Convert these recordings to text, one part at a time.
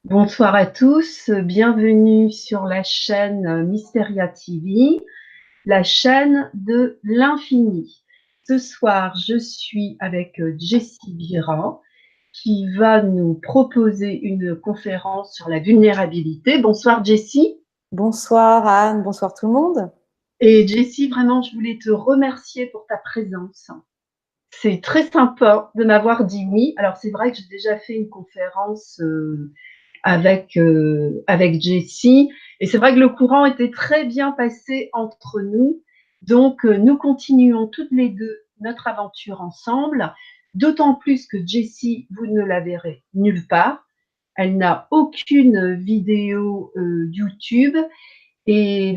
Bonsoir à tous, bienvenue sur la chaîne Mysteria TV, la chaîne de l'infini. Ce soir, je suis avec Jessie Vira qui va nous proposer une conférence sur la vulnérabilité. Bonsoir Jessie. Bonsoir Anne, bonsoir tout le monde. Et Jessie, vraiment, je voulais te remercier pour ta présence. C'est très sympa de m'avoir dit oui. Alors c'est vrai que j'ai déjà fait une conférence avec Jessie. Et c'est vrai que le courant était très bien passé entre nous. Donc, nous continuons toutes les deux notre aventure ensemble. D'autant plus que Jessie, vous ne la verrez nulle part. Elle n'a aucune vidéo YouTube. Et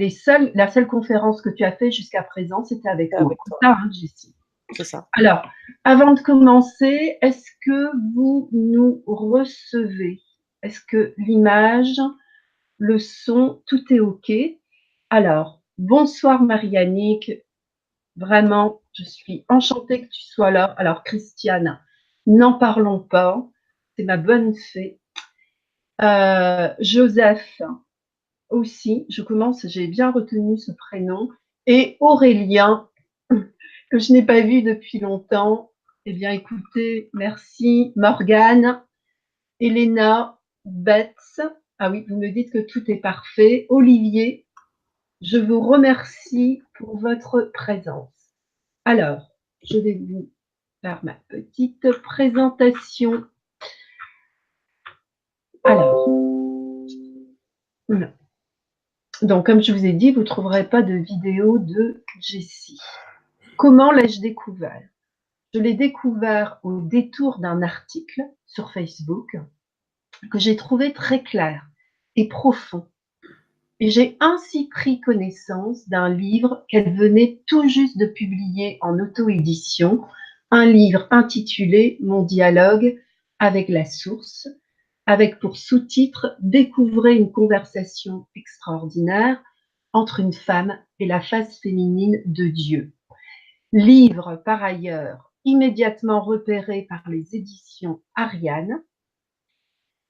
la seule conférence que tu as fait jusqu'à présent, c'était avec moi. Avec C'est toi, ça, hein, Jessie. c'est ça. Alors, avant de commencer, est-ce que vous nous recevez? Est-ce que l'image, le son, tout est OK? Alors, bonsoir Mariannick, vraiment, je suis enchantée que tu sois là. Alors, Christiane, n'en parlons pas, c'est ma bonne fée. Joseph aussi, je commence, j'ai bien retenu ce prénom. Et Aurélien, que je n'ai pas vu depuis longtemps. Eh bien, écoutez, merci. Morgane, Elena, Beth. Ah oui, vous me dites que tout est parfait. Olivier, je vous remercie pour votre présence. Alors, je vais vous faire ma petite présentation. Alors, donc comme je vous ai dit, vous ne trouverez pas de vidéo de Jessie. Comment l'ai-je découvert? Je l'ai découvert au détour d'un article sur Facebook que j'ai trouvé très clair et profond. Et j'ai ainsi pris connaissance d'un livre qu'elle venait tout juste de publier en auto-édition, un livre intitulé Mon dialogue avec la source, avec pour sous-titre Découvrez une conversation extraordinaire entre une femme et la face féminine de Dieu. Livre par ailleurs immédiatement repéré par les éditions Ariane.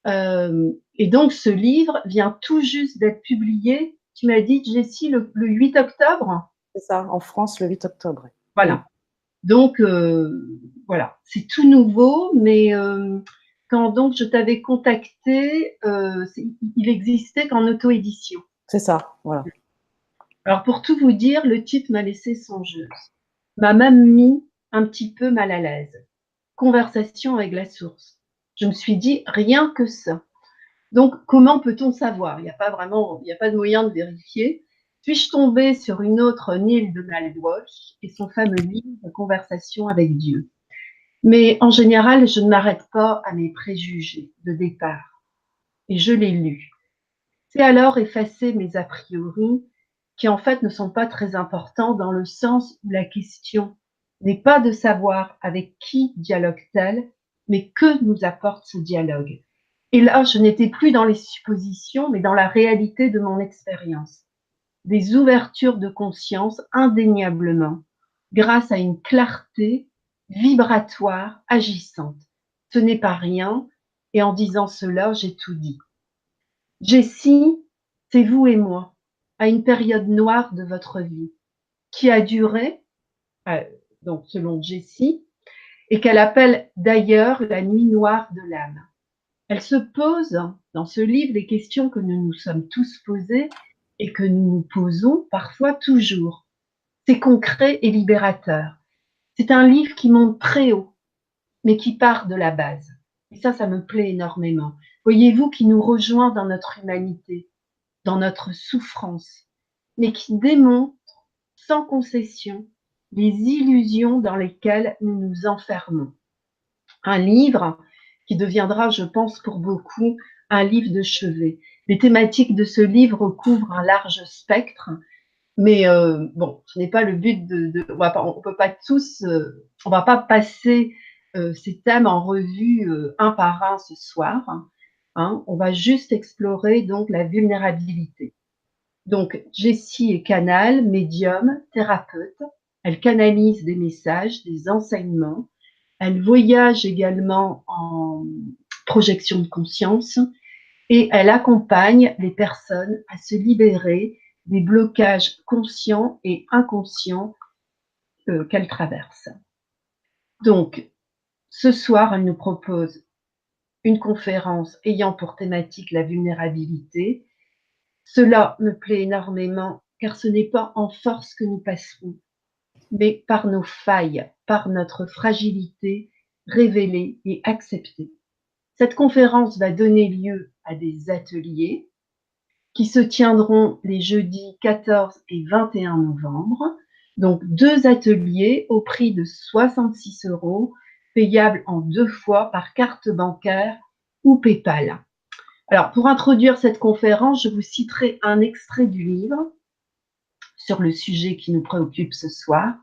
Et donc ce livre vient tout juste d'être publié, tu m'as dit Jessie, le 8 octobre. C'est ça, en France le 8 octobre. Mm. Voilà. Donc voilà, c'est tout nouveau, mais quand donc je t'avais contacté, il existait qu'en auto-édition. C'est ça, voilà. Alors pour tout vous dire, le titre m'a laissé songeuse, m'a même mis un petit peu mal à l'aise. Conversation avec la source. Je me suis dit rien que ça. Donc, comment peut-on savoir? Il n'y a pas vraiment, il n'y a pas de moyen de vérifier. Suis-je tombée sur une autre Neil Donald Walsh et son fameux livre Conversation avec Dieu? Mais en général, je ne m'arrête pas à mes préjugés de départ. Et je l'ai lu. C'est alors effacer mes a priori qui en fait ne sont pas très importants dans le sens où la question n'est pas de savoir avec qui dialogue-t-elle, mais que nous apporte ce dialogue. Et là, je n'étais plus dans les suppositions, mais dans la réalité de mon expérience. Des ouvertures de conscience indéniablement, grâce à une clarté vibratoire, agissante. Ce n'est pas rien, et en disant cela, j'ai tout dit. Jessie, c'est vous et moi, à une période noire de votre vie, qui a duré, euh, donc selon Jessie, et qu'elle appelle d'ailleurs la nuit noire de l'âme. Elle se pose dans ce livre les questions que nous nous sommes tous posées et que nous nous posons parfois toujours. C'est concret et libérateur. C'est un livre qui monte très haut, mais qui part de la base. Et ça me plaît énormément. Voyez-vous, qui nous rejoint dans notre humanité, dans notre souffrance, mais qui démontre sans concession les illusions dans lesquelles nous nous enfermons. Un livre qui deviendra, je pense, pour beaucoup, un livre de chevet. Les thématiques de ce livre recouvrent un large spectre, mais bon, ce n'est pas le but on peut pas tous, on va pas passer ces thèmes en revue un par un ce soir. Hein. On va juste explorer donc la vulnérabilité. Donc, Jessie est canal, médium, thérapeute. Elle canalise des messages, des enseignements. Elle voyage également en projection de conscience. et elle accompagne les personnes à se libérer des blocages conscients et inconscients qu'elles traversent. Donc, ce soir, elle nous propose une conférence ayant pour thématique la vulnérabilité. Cela me plaît énormément car ce n'est pas en force que nous passerons, mais par nos failles, par notre fragilité révélée et acceptée. Cette conférence va donner lieu à des ateliers qui se tiendront les jeudis 14 et 21 novembre. Donc 2 ateliers au prix de 66 €, payables en 2 fois par carte bancaire ou PayPal. Alors, pour introduire cette conférence, je vous citerai un extrait du livre sur le sujet qui nous préoccupe ce soir.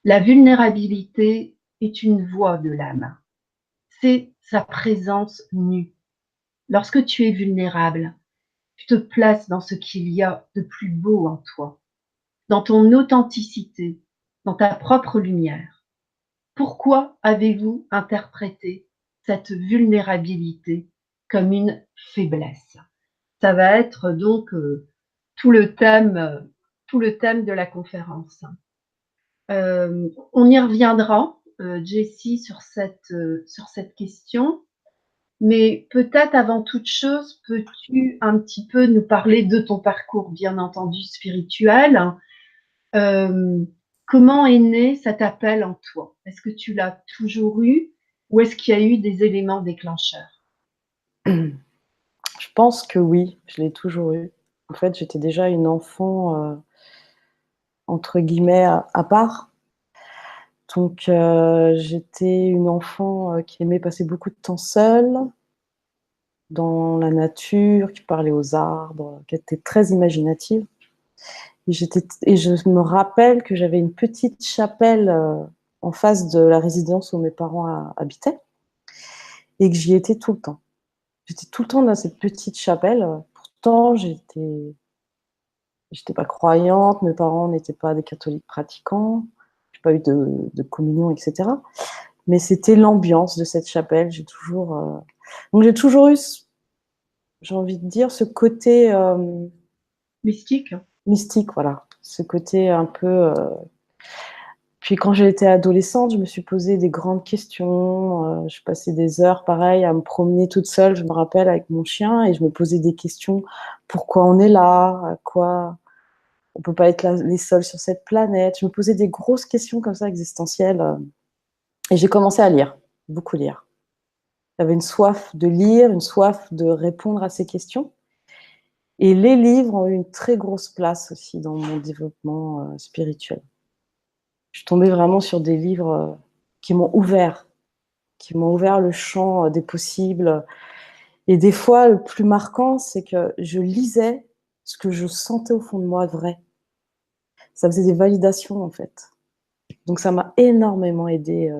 La vulnérabilité est une voix de l'âme. C'est sa présence nue. Lorsque tu es vulnérable, tu te places dans ce qu'il y a de plus beau en toi, dans ton authenticité, dans ta propre lumière. Pourquoi avez-vous interprété cette vulnérabilité comme une faiblesse? Ça va être donc tout le thème de la conférence. On y reviendra, Jessie, sur cette question. Mais peut-être avant toute chose, peux-tu un petit peu nous parler de ton parcours, bien entendu, spirituel? Comment est né cet appel en toi? Est-ce que tu l'as toujours eu ou est-ce qu'il y a eu des éléments déclencheurs? Je pense que oui, je l'ai toujours eu. En fait, j'étais déjà une enfant, entre guillemets, à part. Donc, j'étais une enfant qui aimait passer beaucoup de temps seule, dans la nature, qui parlait aux arbres, qui était très imaginative. Et je me rappelle que j'avais une petite chapelle en face de la résidence où mes parents habitaient et que j'y étais tout le temps. J'étais tout le temps dans cette petite chapelle. Pourtant, j'étais pas croyante, mes parents n'étaient pas des catholiques pratiquants, j'ai pas eu de communion, etc. Mais c'était l'ambiance de cette chapelle. Donc j'ai toujours eu, j'ai envie de dire, ce côté Mystique? mystique, voilà. Ce côté un peu. Puis quand j'ai été adolescente, je me suis posé des grandes questions. Je passais des heures, pareil, à me promener toute seule, je me rappelle, avec mon chien, et je me posais des questions. Pourquoi on est là? Quoi on peut pas être les seuls sur cette planète. Je me posais des grosses questions comme ça, existentielles. Et j'ai commencé à lire, beaucoup lire. J'avais une soif de lire, une soif de répondre à ces questions. Et les livres ont eu une très grosse place aussi dans mon développement spirituel. Je suis tombée vraiment sur des livres qui m'ont ouvert le champ des possibles. Et des fois, le plus marquant, c'est que je lisais ce que je sentais au fond de moi vrai. Ça faisait des validations, en fait. Donc ça m'a énormément aidée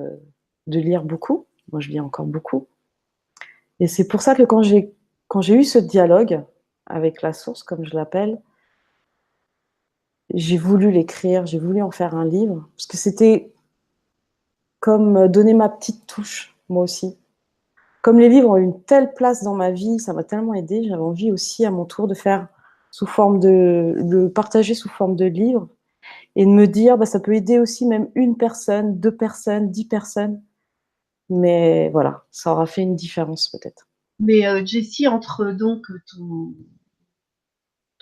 de lire beaucoup. Moi, je lis encore beaucoup. Et c'est pour ça que quand j'ai eu ce dialogue avec la source, comme je l'appelle, j'ai voulu l'écrire, j'ai voulu en faire un livre, parce que c'était comme donner ma petite touche, moi aussi. Comme les livres ont eu une telle place dans ma vie, ça m'a tellement aidée, j'avais envie aussi à mon tour de faire le partager sous forme de livre, et de me dire, bah, ça peut aider aussi même une personne, 2 personnes, 10 personnes. Mais voilà, ça aura fait une différence peut-être. Mais Jessie, entre donc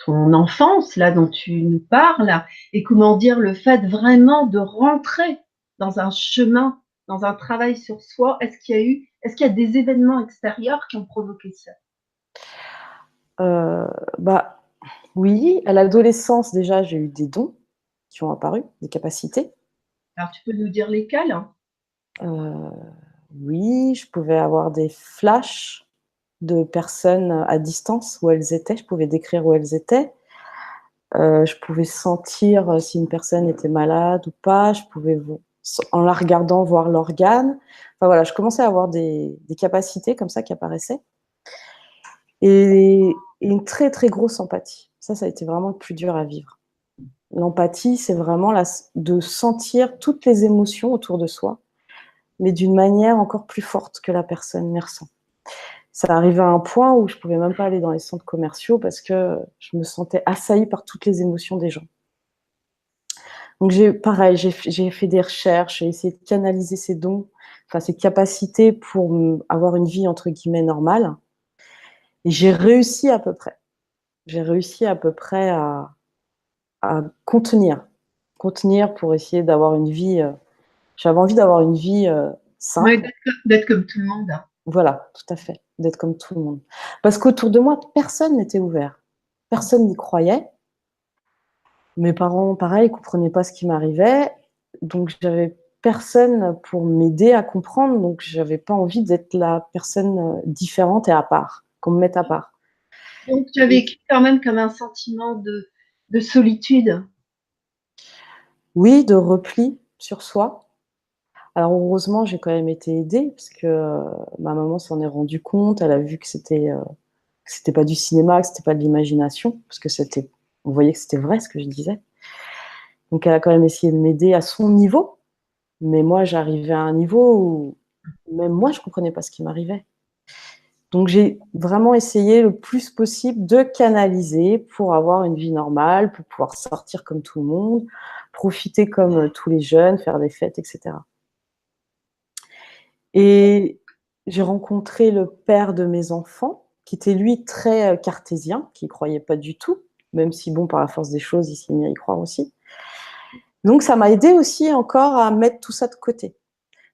ton enfance, là, dont tu nous parles, et comment dire, le fait vraiment de rentrer dans un chemin, dans un travail sur soi, est-ce qu'il y a des événements extérieurs qui ont provoqué ça? Bah, oui, à l'adolescence, déjà, j'ai eu des dons qui ont apparu, des capacités. Alors, tu peux nous dire lesquels? Heu, oui, je pouvais avoir des flashs de personnes à distance, où elles étaient. Je pouvais décrire où elles étaient. Je pouvais sentir si une personne était malade ou pas. Je pouvais en la regardant, voir l'organe. Enfin voilà, je commençais à avoir des capacités comme ça qui apparaissaient, et une très, très grosse empathie. Ça a été vraiment le plus dur à vivre. L'empathie, c'est vraiment de sentir toutes les émotions autour de soi, mais d'une manière encore plus forte que la personne les ressent. ça arrivait à un point où je ne pouvais même pas aller dans les centres commerciaux parce que je me sentais assaillie par toutes les émotions des gens. Donc, pareil, j'ai fait des recherches, j'ai essayé de canaliser ces dons, enfin ces capacités pour avoir une vie entre guillemets normale. Et j'ai réussi à peu près. J'ai réussi à peu près à contenir pour essayer d'avoir une vie. J'avais envie d'avoir une vie Ouais, simple. d'être comme tout le monde. Voilà, tout à fait, d'être comme tout le monde. Parce qu'autour de moi, personne n'était ouvert. Personne n'y croyait. Mes parents, pareil, ne comprenaient pas ce qui m'arrivait. Donc, j'avais personne pour m'aider à comprendre. Donc, je n'avais pas envie d'être la personne différente et à part, qu'on me mette à part. Donc, tu as vécu quand même comme un sentiment de solitude. Oui, de repli sur soi. Alors, heureusement, j'ai quand même été aidée parce que ma maman s'en est rendue compte. Elle a vu que c'était pas du cinéma, que c'était pas de l'imagination, parce que on voyait que c'était vrai ce que je disais. Donc, elle a quand même essayé de m'aider à son niveau. Mais moi, j'arrivais à un niveau où même moi, je comprenais pas ce qui m'arrivait. Donc, j'ai vraiment essayé le plus possible de canaliser pour avoir une vie normale, pour pouvoir sortir comme tout le monde, profiter comme tous les jeunes, faire des fêtes, etc. Et j'ai rencontré le père de mes enfants, qui était lui très cartésien, qui ne croyait pas du tout, même si, bon, par la force des choses, il s'est mis à y croire aussi. Donc, ça m'a aidé aussi encore à mettre tout ça de côté.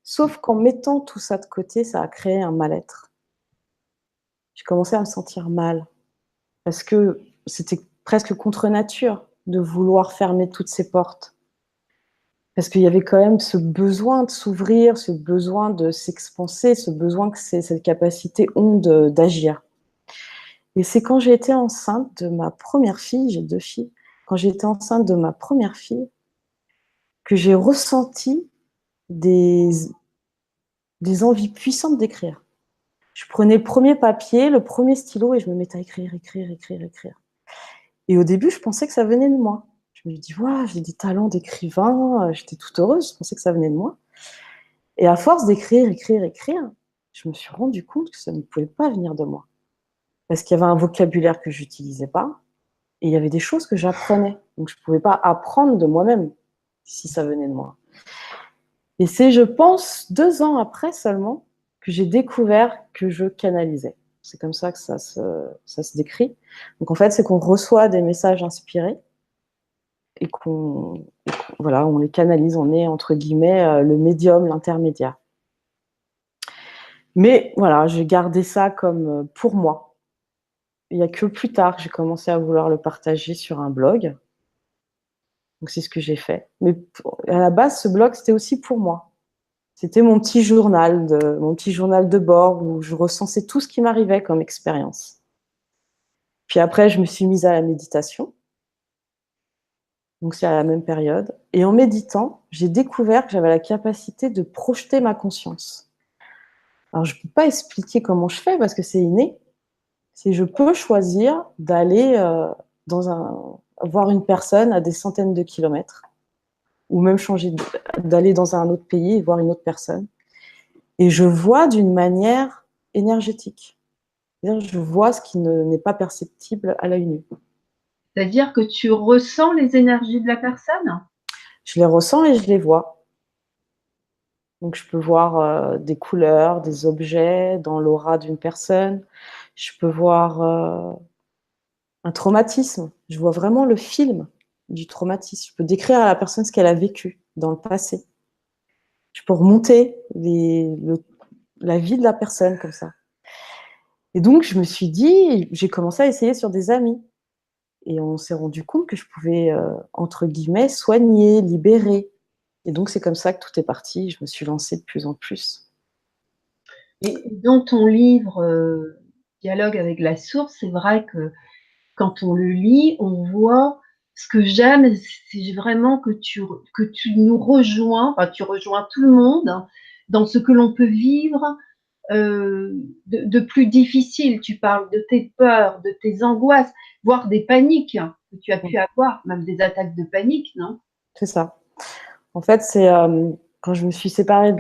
Sauf qu'en mettant tout ça de côté, ça a créé un mal-être. J'ai commencé à me sentir mal, parce que c'était presque contre nature de vouloir fermer toutes ces portes. Parce qu'il y avait quand même ce besoin de s'ouvrir, ce besoin de s'expanser, ce besoin que cette capacité ont d'agir. Et c'est quand j'ai été enceinte de ma première fille, j'ai 2 filles, quand j'ai été enceinte de ma première fille, que j'ai ressenti des, des envies puissantes d'écrire. Je prenais le premier papier, le premier stylo et je me mettais à écrire, écrire, écrire, écrire. Et au début, je pensais que ça venait de moi. Je me dis, waouh, j'ai des talents d'écrivain, j'étais toute heureuse, je pensais que ça venait de moi. Et à force d'écrire, écrire, écrire, je me suis rendu compte que ça ne pouvait pas venir de moi. Parce qu'il y avait un vocabulaire que je n'utilisais pas, et il y avait des choses que j'apprenais. Donc, je ne pouvais pas apprendre de moi-même si ça venait de moi. Et c'est, je pense, 2 ans après seulement que j'ai découvert que je canalisais. C'est comme ça que ça se décrit. Donc, en fait, c'est qu'on reçoit des messages inspirés et voilà, on les canalise. On est, entre guillemets, le médium, l'intermédiaire. Mais voilà, j'ai gardé ça comme pour moi. Il n'y a que plus tard que j'ai commencé à vouloir le partager sur un blog. Donc, c'est ce que j'ai fait. Mais à la base, ce blog, c'était aussi pour moi. C'était mon petit journal de bord où je recensais tout ce qui m'arrivait comme expérience. Puis après, je me suis mise à la méditation. Donc, c'est à la même période. Et en méditant, j'ai découvert que j'avais la capacité de projeter ma conscience. Alors, je ne peux pas expliquer comment je fais parce que c'est inné. Je peux choisir d'aller voir une personne à des centaines de kilomètres ou même d'aller dans un autre pays et voir une autre personne. Et je vois d'une manière énergétique. C'est-à-dire, je vois ce qui n'est pas perceptible à l'œil nu. C'est-à-dire que tu ressens les énergies de la personne? Je les ressens et je les vois. Donc, je peux voir des couleurs, des objets dans l'aura d'une personne. Je peux voir un traumatisme. Je vois vraiment le film du traumatisme. Je peux décrire à la personne ce qu'elle a vécu dans le passé. Je peux remonter la vie de la personne comme ça. Et donc, je me suis dit, j'ai commencé à essayer sur des amis. Et on s'est rendu compte que je pouvais, entre guillemets, soigner, libérer. Et donc, c'est comme ça que tout est parti. Je me suis lancée de plus en plus. Et dans ton livre Dialogue avec la source, c'est vrai que quand on le lit, on voit ce que j'aime, c'est vraiment que tu nous rejoins, enfin tu rejoins tout le monde dans ce que l'on peut vivre de plus difficile. Tu parles de tes peurs, de tes angoisses, voire des paniques que tu as pu avoir, même des attaques de panique, non? C'est ça. En fait, c'est quand je me suis séparée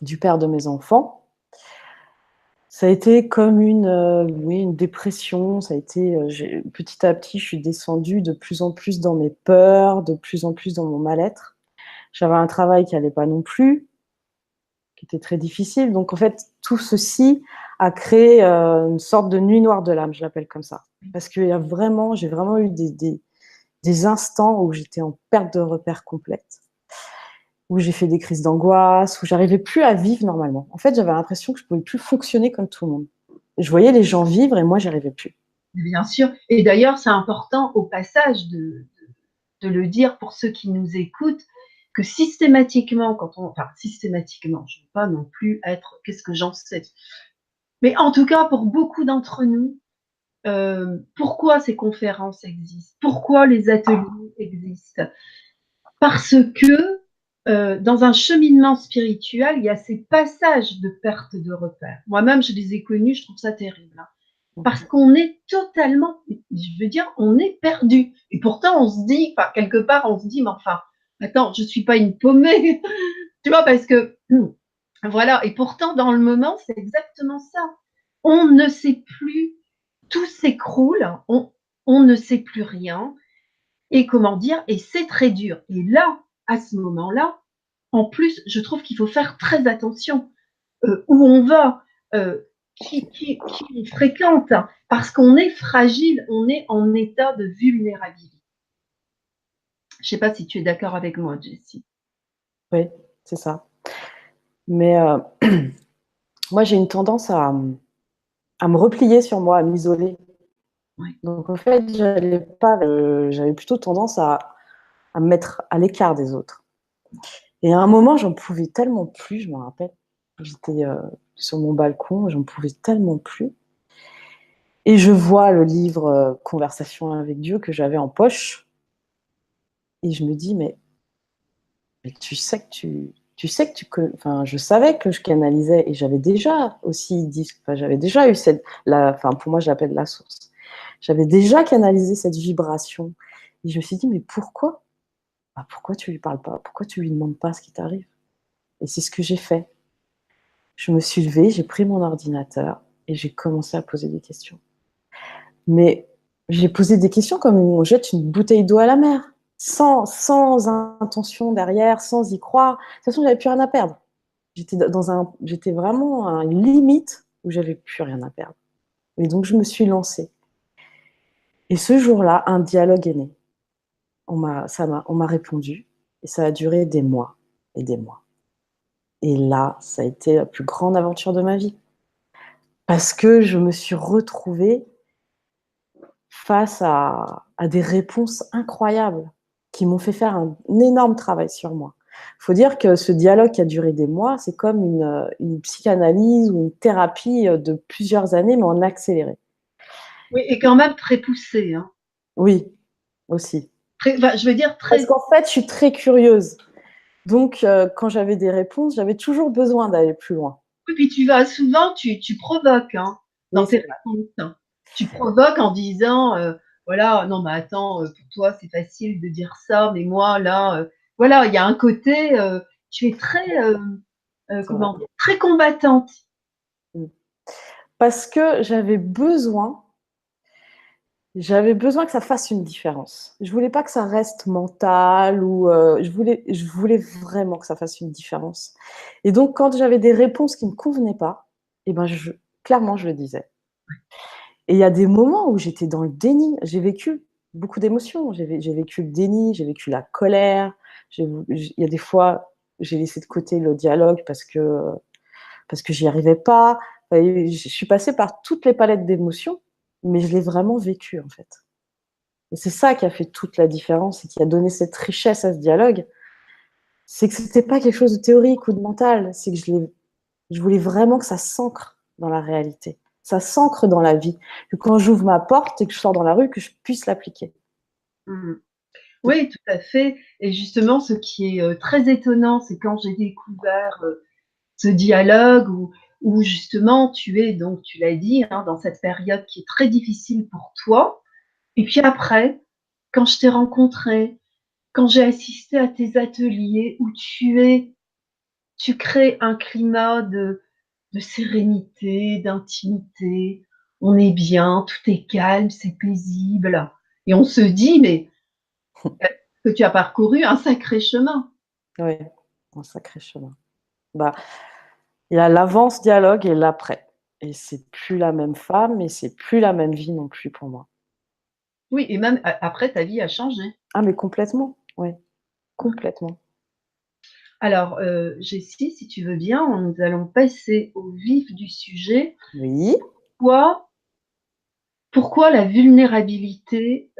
du père de mes enfants, Ça a été comme oui, une dépression. Ça a été, petit à petit, je suis descendue de plus en plus dans mes peurs, de plus en plus dans mon mal-être. J'avais un travail qui allait pas non plus, qui était très difficile. Donc, en fait, tout ceci a créé une sorte de nuit noire de l'âme, je l'appelle comme ça. Parce que j'ai vraiment eu des instants où j'étais en perte de repère complète, où j'ai fait des crises d'angoisse, où j'arrivais plus à vivre normalement. En fait, j'avais l'impression que je pouvais plus fonctionner comme tout le monde. Je voyais les gens vivre et moi, j'y arrivais plus. Bien sûr. Et d'ailleurs, c'est important au passage de le dire pour ceux qui nous écoutent, que systématiquement, enfin systématiquement, je ne veux pas non plus être, qu'est-ce que j'en sais, mais en tout cas pour beaucoup d'entre nous, pourquoi ces conférences existent, pourquoi les ateliers existent, parce que dans un cheminement spirituel, il y a ces passages de perte de repères. Moi-même, je les ai connus, je trouve ça terrible. Hein. Parce qu'on est totalement, je veux dire, on est perdu. Et pourtant, on se dit, enfin, quelque part, on se dit, mais enfin, attends, je suis pas une paumée, tu vois, parce que, voilà, et pourtant, dans le moment, c'est exactement ça. On ne sait plus, tout s'écroule, on ne sait plus rien, et comment dire, et c'est très dur. Et là, à ce moment-là, en plus, je trouve qu'il faut faire très attention où on va, qui on fréquente, hein, parce qu'on est fragile, on est en état de vulnérabilité. Je ne sais pas si tu es d'accord avec moi, Jessie. Oui, c'est ça. Mais moi, j'ai une tendance à me replier sur moi, à m'isoler. Ouais. Donc, en fait, j'avais plutôt tendance à me mettre à l'écart des autres. Et à un moment, j'en pouvais tellement plus, je me rappelle. J'étais sur mon balcon, j'en pouvais tellement plus. Et je vois le livre Conversation avec Dieu que j'avais en poche. Et je me dis, mais tu sais que enfin, je savais que je canalisais et j'avais déjà aussi dit, enfin, j'avais déjà eu enfin, pour moi, je l'appelle la source. J'avais déjà canalisé cette vibration. Et je me suis dit, mais pourquoi? Bah, pourquoi tu lui parles pas? Pourquoi tu lui demandes pas ce qui t'arrive? Et c'est ce que j'ai fait. Je me suis levée, j'ai pris mon ordinateur et j'ai commencé à poser des questions. Mais j'ai posé des questions comme on jette une bouteille d'eau à la mer, sans intention derrière, sans y croire. De toute façon, j'avais plus rien à perdre. J'étais vraiment à une limite où j'avais plus rien à perdre. Et donc, je me suis lancée. Et ce jour-là, un dialogue est né. On m'a répondu et ça a duré des mois et des mois. Et là, ça a été la plus grande aventure de ma vie. Parce que je me suis retrouvée face à des réponses incroyables qui m'ont fait faire un énorme travail sur moi. Il faut dire que ce dialogue qui a duré des mois, c'est comme une psychanalyse ou une thérapie de plusieurs années, mais en accéléré. Oui, et quand même très poussé. Hein. Oui, aussi. Enfin, je veux dire Parce très. qu'en fait, je suis très curieuse. Donc, quand j'avais des réponses, j'avais toujours besoin d'aller plus loin. Oui, puis tu vas souvent, tu provoques hein, dans Oui, tes c'est vrai. réponses. Hein. Tu provoques en disant, voilà, non, mais attends, pour toi, c'est facile de dire ça, mais moi, là, voilà, il y a un côté, tu es très, C'est vrai. comment dire, très combattante. Mm. Parce que j'avais besoin que ça fasse une différence. Je voulais pas que ça reste mental ou je voulais vraiment que ça fasse une différence. Et donc quand j'avais des réponses qui me convenaient pas, eh ben clairement je le disais. Et il y a des moments où j'étais dans le déni. J'ai vécu beaucoup d'émotions. J'ai vécu le déni, j'ai vécu la colère. Il y a des fois j'ai laissé de côté le dialogue parce que j'y arrivais pas. Je suis passée par toutes les palettes d'émotions, mais je l'ai vraiment vécu en fait. Et c'est ça qui a fait toute la différence et qui a donné cette richesse à ce dialogue. C'est que c'était pas quelque chose de théorique ou de mental. C'est que je voulais vraiment que ça s'ancre dans la réalité. Ça s'ancre dans la vie. Que quand j'ouvre ma porte et que je sors dans la rue, que je puisse l'appliquer. Mmh. Oui, tout à fait. Et justement, ce qui est très étonnant, c'est quand j'ai découvert ce dialogue où justement tu es, donc tu l'as dit, hein, dans cette période qui est très difficile pour toi. Et puis après, quand je t'ai rencontré, quand j'ai assisté à tes ateliers où tu crées un climat de sérénité, d'intimité. On est bien, tout est calme, c'est paisible. Et on se dit, mais que tu as parcouru un sacré chemin. Oui, un sacré chemin. Bah, il y a l'avance-dialogue et l'après. Et c'est plus la même femme et c'est plus la même vie non plus pour moi. Oui, et même après, ta vie a changé. Ah, mais complètement, oui, complètement. Alors, Jessie, si tu veux bien, nous allons passer au vif du sujet. Oui, Pourquoi, pourquoi la vulnérabilité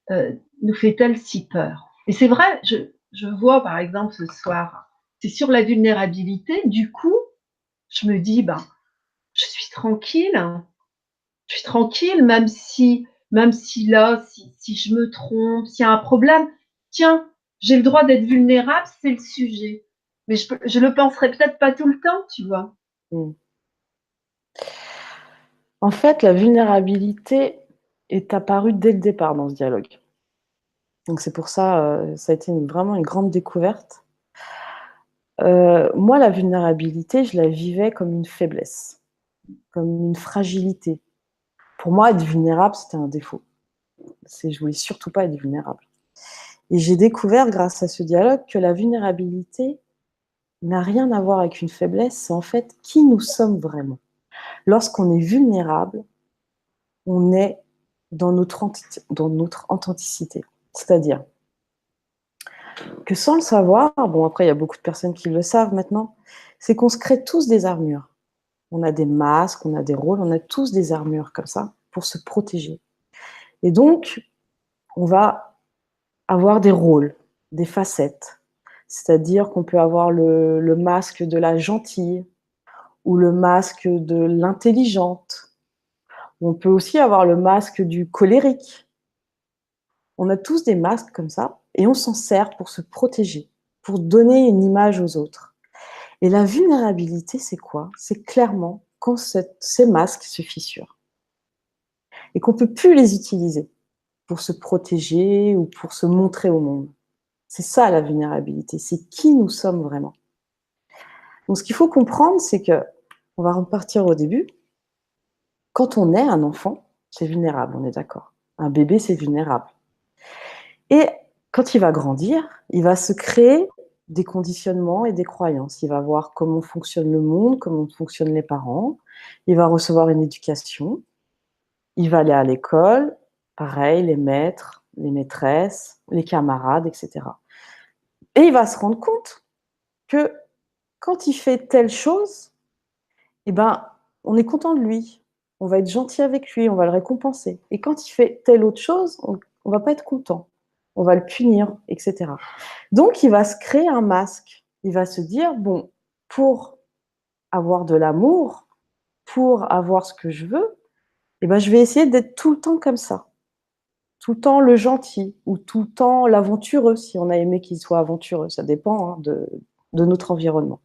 nous fait-elle si peur? Et c'est vrai, je vois par exemple ce soir, c'est sur la vulnérabilité, du coup, je me dis, ben, je suis tranquille, même si là, si je me trompe, s'il y a un problème, tiens, j'ai le droit d'être vulnérable, c'est le sujet. Mais je le penserai peut-être pas tout le temps, tu vois. mmh. En fait, la vulnérabilité est apparue dès le départ dans ce dialogue. Donc c'est pour ça, ça a été vraiment une grande découverte. Moi, la vulnérabilité, je la vivais comme une faiblesse, comme une fragilité. Pour moi, être vulnérable, c'était un défaut. Je voulais surtout pas être vulnérable. Et j'ai découvert grâce à ce dialogue que la vulnérabilité n'a rien à voir avec une faiblesse, c'est en fait qui nous sommes vraiment. Lorsqu'on est vulnérable, on est dans dans notre authenticité. C'est-à-dire que sans le savoir, bon après il y a beaucoup de personnes qui le savent maintenant, c'est qu'on se crée tous des armures. On a des masques, on a des rôles, on a tous des armures comme ça pour se protéger. Et donc, on va avoir des rôles, des facettes. C'est-à-dire qu'on peut avoir le masque de la gentille ou le masque de l'intelligente. On peut aussi avoir le masque du colérique. On a tous des masques comme ça et on s'en sert pour se protéger, pour donner une image aux autres. Et la vulnérabilité, c'est quoi? C'est clairement quand ces masques se fissurent et qu'on ne peut plus les utiliser pour se protéger ou pour se montrer au monde. C'est ça la vulnérabilité, c'est qui nous sommes vraiment. Donc ce qu'il faut comprendre, c'est que, on va repartir au début, quand on est un enfant, c'est vulnérable, on est d'accord. Un bébé, c'est vulnérable. Et quand il va grandir, il va se créer des conditionnements et des croyances. Il va voir comment fonctionne le monde, comment fonctionnent les parents. Il va recevoir une éducation. Il va aller à l'école. Pareil, les maîtres, les maîtresses, les camarades, etc. Et il va se rendre compte que quand il fait telle chose, eh ben, on est content de lui. On va être gentil avec lui, on va le récompenser. Et quand il fait telle autre chose, on ne va pas être content. On va le punir, etc. Donc, il va se créer un masque. Il va se dire, bon, pour avoir de l'amour, pour avoir ce que je veux, eh ben, je vais essayer d'être tout le temps comme ça. Tout le temps le gentil ou tout le temps l'aventureux, si on a aimé qu'il soit aventureux. Ça dépend de notre environnement.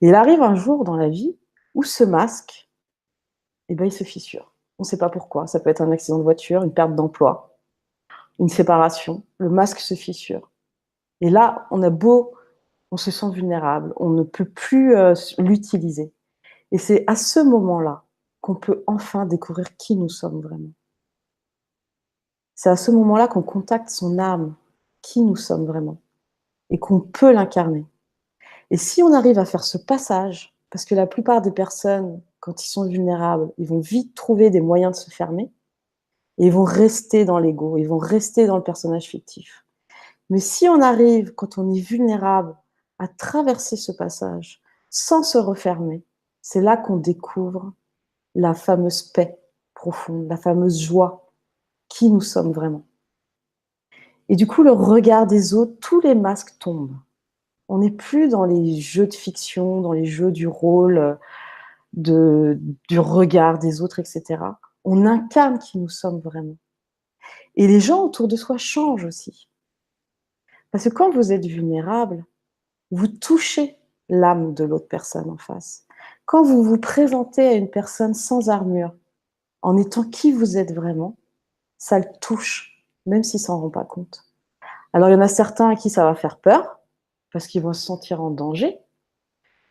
Et il arrive un jour dans la vie où ce masque, eh ben, il se fissure. On ne sait pas pourquoi. Ça peut être un accident de voiture, une perte d'emploi, une séparation. Le masque se fissure. Et là, on se sent vulnérable. On ne peut plus l'utiliser. Et c'est à ce moment-là qu'on peut enfin découvrir qui nous sommes vraiment. C'est à ce moment-là qu'on contacte son âme, qui nous sommes vraiment, et qu'on peut l'incarner. Et si on arrive à faire ce passage, parce que la plupart des personnes, quand ils sont vulnérables, ils vont vite trouver des moyens de se fermer, et ils vont rester dans l'ego, ils vont rester dans le personnage fictif. Mais si on arrive, quand on est vulnérable, à traverser ce passage sans se refermer, c'est là qu'on découvre la fameuse paix profonde, la fameuse joie, qui nous sommes vraiment. Et du coup, le regard des autres, tous les masques tombent. On n'est plus dans les jeux de fiction, dans les jeux du rôle, du regard des autres, etc. On incarne qui nous sommes vraiment. Et les gens autour de soi changent aussi. Parce que quand vous êtes vulnérable, vous touchez l'âme de l'autre personne en face. Quand vous vous présentez à une personne sans armure, en étant qui vous êtes vraiment, ça le touche, même s'il ne s'en rend pas compte. Alors, il y en a certains à qui ça va faire peur, parce qu'ils vont se sentir en danger.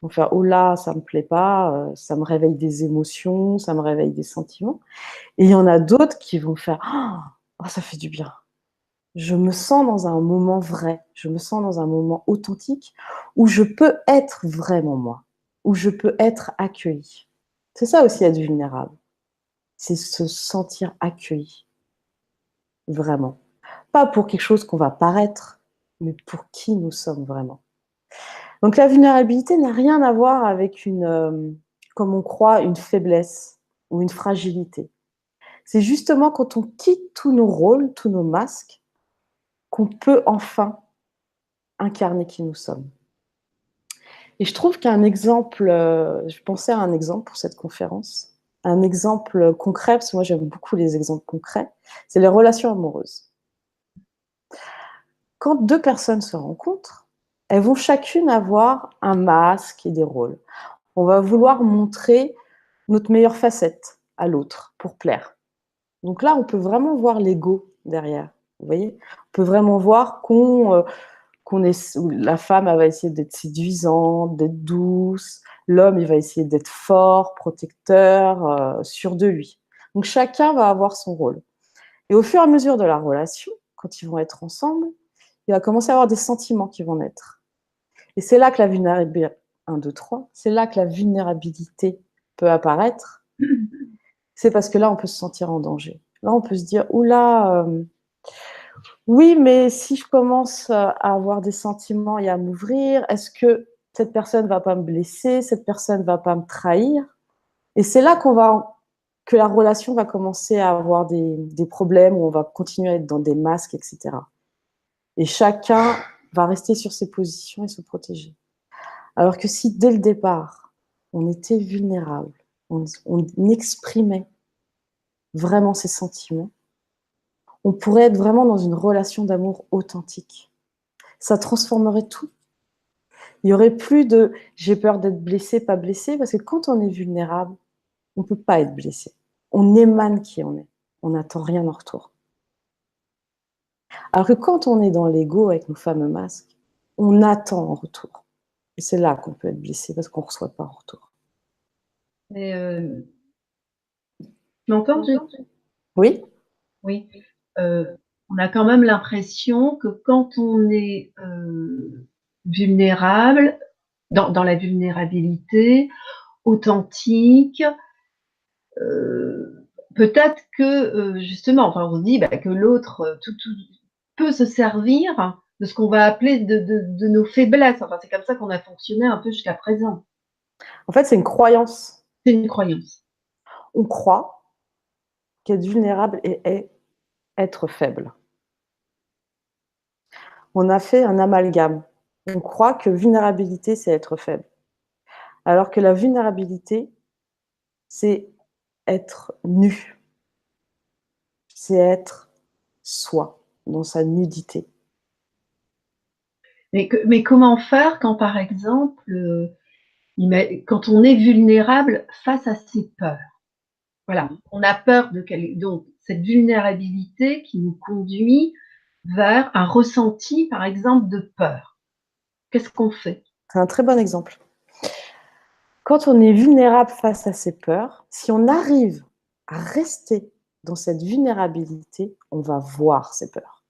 vont faire « Oh là, ça me plaît pas, ça me réveille des émotions, ça me réveille des sentiments ». Et il y en a d'autres qui vont faire « Oh, ça fait du bien ». Je me sens dans un moment vrai, je me sens dans un moment authentique où je peux être vraiment moi, où je peux être accueillie. C'est ça aussi être vulnérable, c'est se sentir accueilli, vraiment. Pas pour quelque chose qu'on va paraître, mais pour qui nous sommes vraiment. Donc la vulnérabilité n'a rien à voir avec comme on croit, une faiblesse ou une fragilité. C'est justement quand on quitte tous nos rôles, tous nos masques, qu'on peut enfin incarner qui nous sommes. Et je trouve qu'un exemple, je pensais à un exemple pour cette conférence, un exemple concret, parce que moi j'aime beaucoup les exemples concrets, c'est les relations amoureuses. Quand deux personnes se rencontrent, elles vont chacune avoir un masque et des rôles. On va vouloir montrer notre meilleure facette à l'autre pour plaire. Donc là, on peut vraiment voir l'ego derrière. Vous voyez, on peut vraiment voir la femme, elle va essayer d'être séduisante, d'être douce. L'homme, il va essayer d'être fort, protecteur, sûr de lui. Donc chacun va avoir son rôle. Et au fur et à mesure de la relation, quand ils vont être ensemble, il va commencer à avoir des sentiments qui vont naître. Et c'est là que la vulnérabilité, 1, 2, 3, c'est là que la vulnérabilité peut apparaître. C'est parce que là, on peut se sentir en danger. Là, on peut se dire, oula, oui, mais si je commence à avoir des sentiments et à m'ouvrir, est-ce que cette personne va pas me blesser, cette personne va pas me trahir? Et c'est là que la relation va commencer à avoir des problèmes, où on va continuer à être dans des masques, etc. Et chacun va rester sur ses positions et se protéger. Alors que si, dès le départ, on était vulnérable, on exprimait vraiment ses sentiments, on pourrait être vraiment dans une relation d'amour authentique. Ça transformerait tout. Il n'y aurait plus de « j'ai peur d'être blessé, pas blessé », parce que quand on est vulnérable, on ne peut pas être blessé. On émane qui on est. On n'attend rien en retour. Alors que quand on est dans l'ego avec nos fameux masques, on attend en retour. Et c'est là qu'on peut être blessé, parce qu'on ne reçoit pas en retour. Mais, tu m'entends, Oui. Oui. On a quand même l'impression que quand on est vulnérable, dans la vulnérabilité, authentique, peut-être que justement, enfin, on se dit que l'autre tout peut se servir de ce qu'on va appeler de nos faiblesses. Enfin, c'est comme ça qu'on a fonctionné un peu jusqu'à présent. En fait, c'est une croyance. C'est une croyance. On croit qu'être vulnérable est être faible. On a fait un amalgame. On croit que vulnérabilité, c'est être faible. Alors que la vulnérabilité, c'est être nu. C'est être soi, dans sa nudité. Mais comment faire quand, par exemple, quand on est vulnérable face à ses peurs? Voilà, on a peur donc cette vulnérabilité qui nous conduit vers un ressenti, par exemple, de peur. Qu'est-ce qu'on fait? C'est un très bon exemple. Quand on est vulnérable face à ses peurs, si on arrive à rester dans cette vulnérabilité, on va voir ses peurs.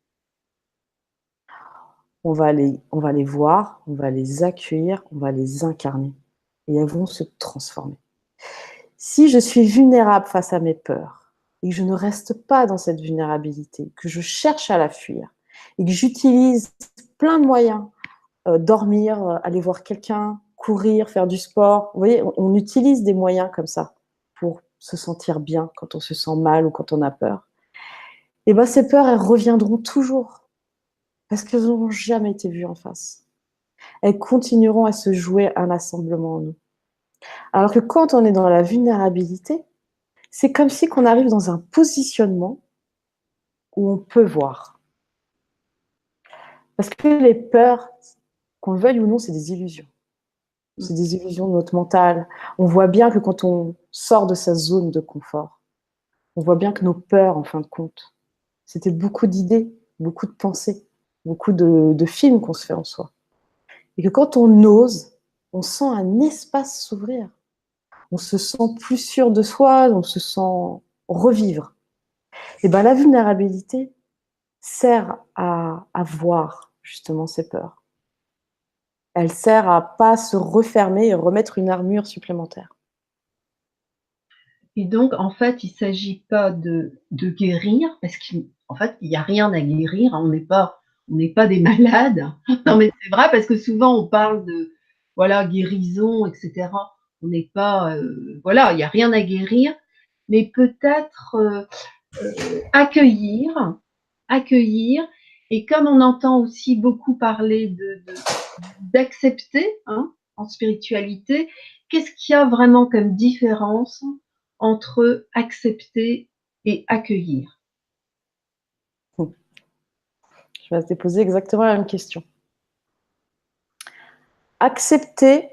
On va les voir, on va les accueillir, on va les incarner. Et elles vont se transformer. Si je suis vulnérable face à mes peurs et que je ne reste pas dans cette vulnérabilité, que je cherche à la fuir et que j'utilise plein de moyens, dormir, aller voir quelqu'un, courir, faire du sport, vous voyez, on utilise des moyens comme ça pour se sentir bien quand on se sent mal ou quand on a peur. Et bien ces peurs, elles reviendront toujours parce qu'elles n'auront jamais été vues en face. Elles continueront à se jouer un assemblement en nous. Alors que quand on est dans la vulnérabilité, c'est comme si on arrive dans un positionnement où on peut voir. Parce que les peurs, qu'on le veuille ou non, c'est des illusions. C'est des illusions de notre mental. On voit bien que quand on sort de sa zone de confort, on voit bien que nos peurs, en fin de compte, c'était beaucoup d'idées, beaucoup de pensées, beaucoup de films qu'on se fait en soi. Et que quand on ose, on sent un espace s'ouvrir. On se sent plus sûr de soi, on se sent revivre. Et bien la vulnérabilité sert à voir justement ces peurs. Elle sert à pas se refermer et remettre une armure supplémentaire. Et donc, en fait, il ne s'agit pas de guérir, parce qu'en fait, il n'y a rien à guérir, on n'est pas des malades. Non, mais c'est vrai, parce que souvent, on parle de, voilà, guérison, etc. On n'est pas, voilà, il n'y a rien à guérir, mais peut-être accueillir, accueillir, et comme on entend aussi beaucoup parler d'accepter, hein, en spiritualité, qu'est-ce qu'il y a vraiment comme différence entre accepter et accueillir? Je vais te poser exactement la même question. Accepter,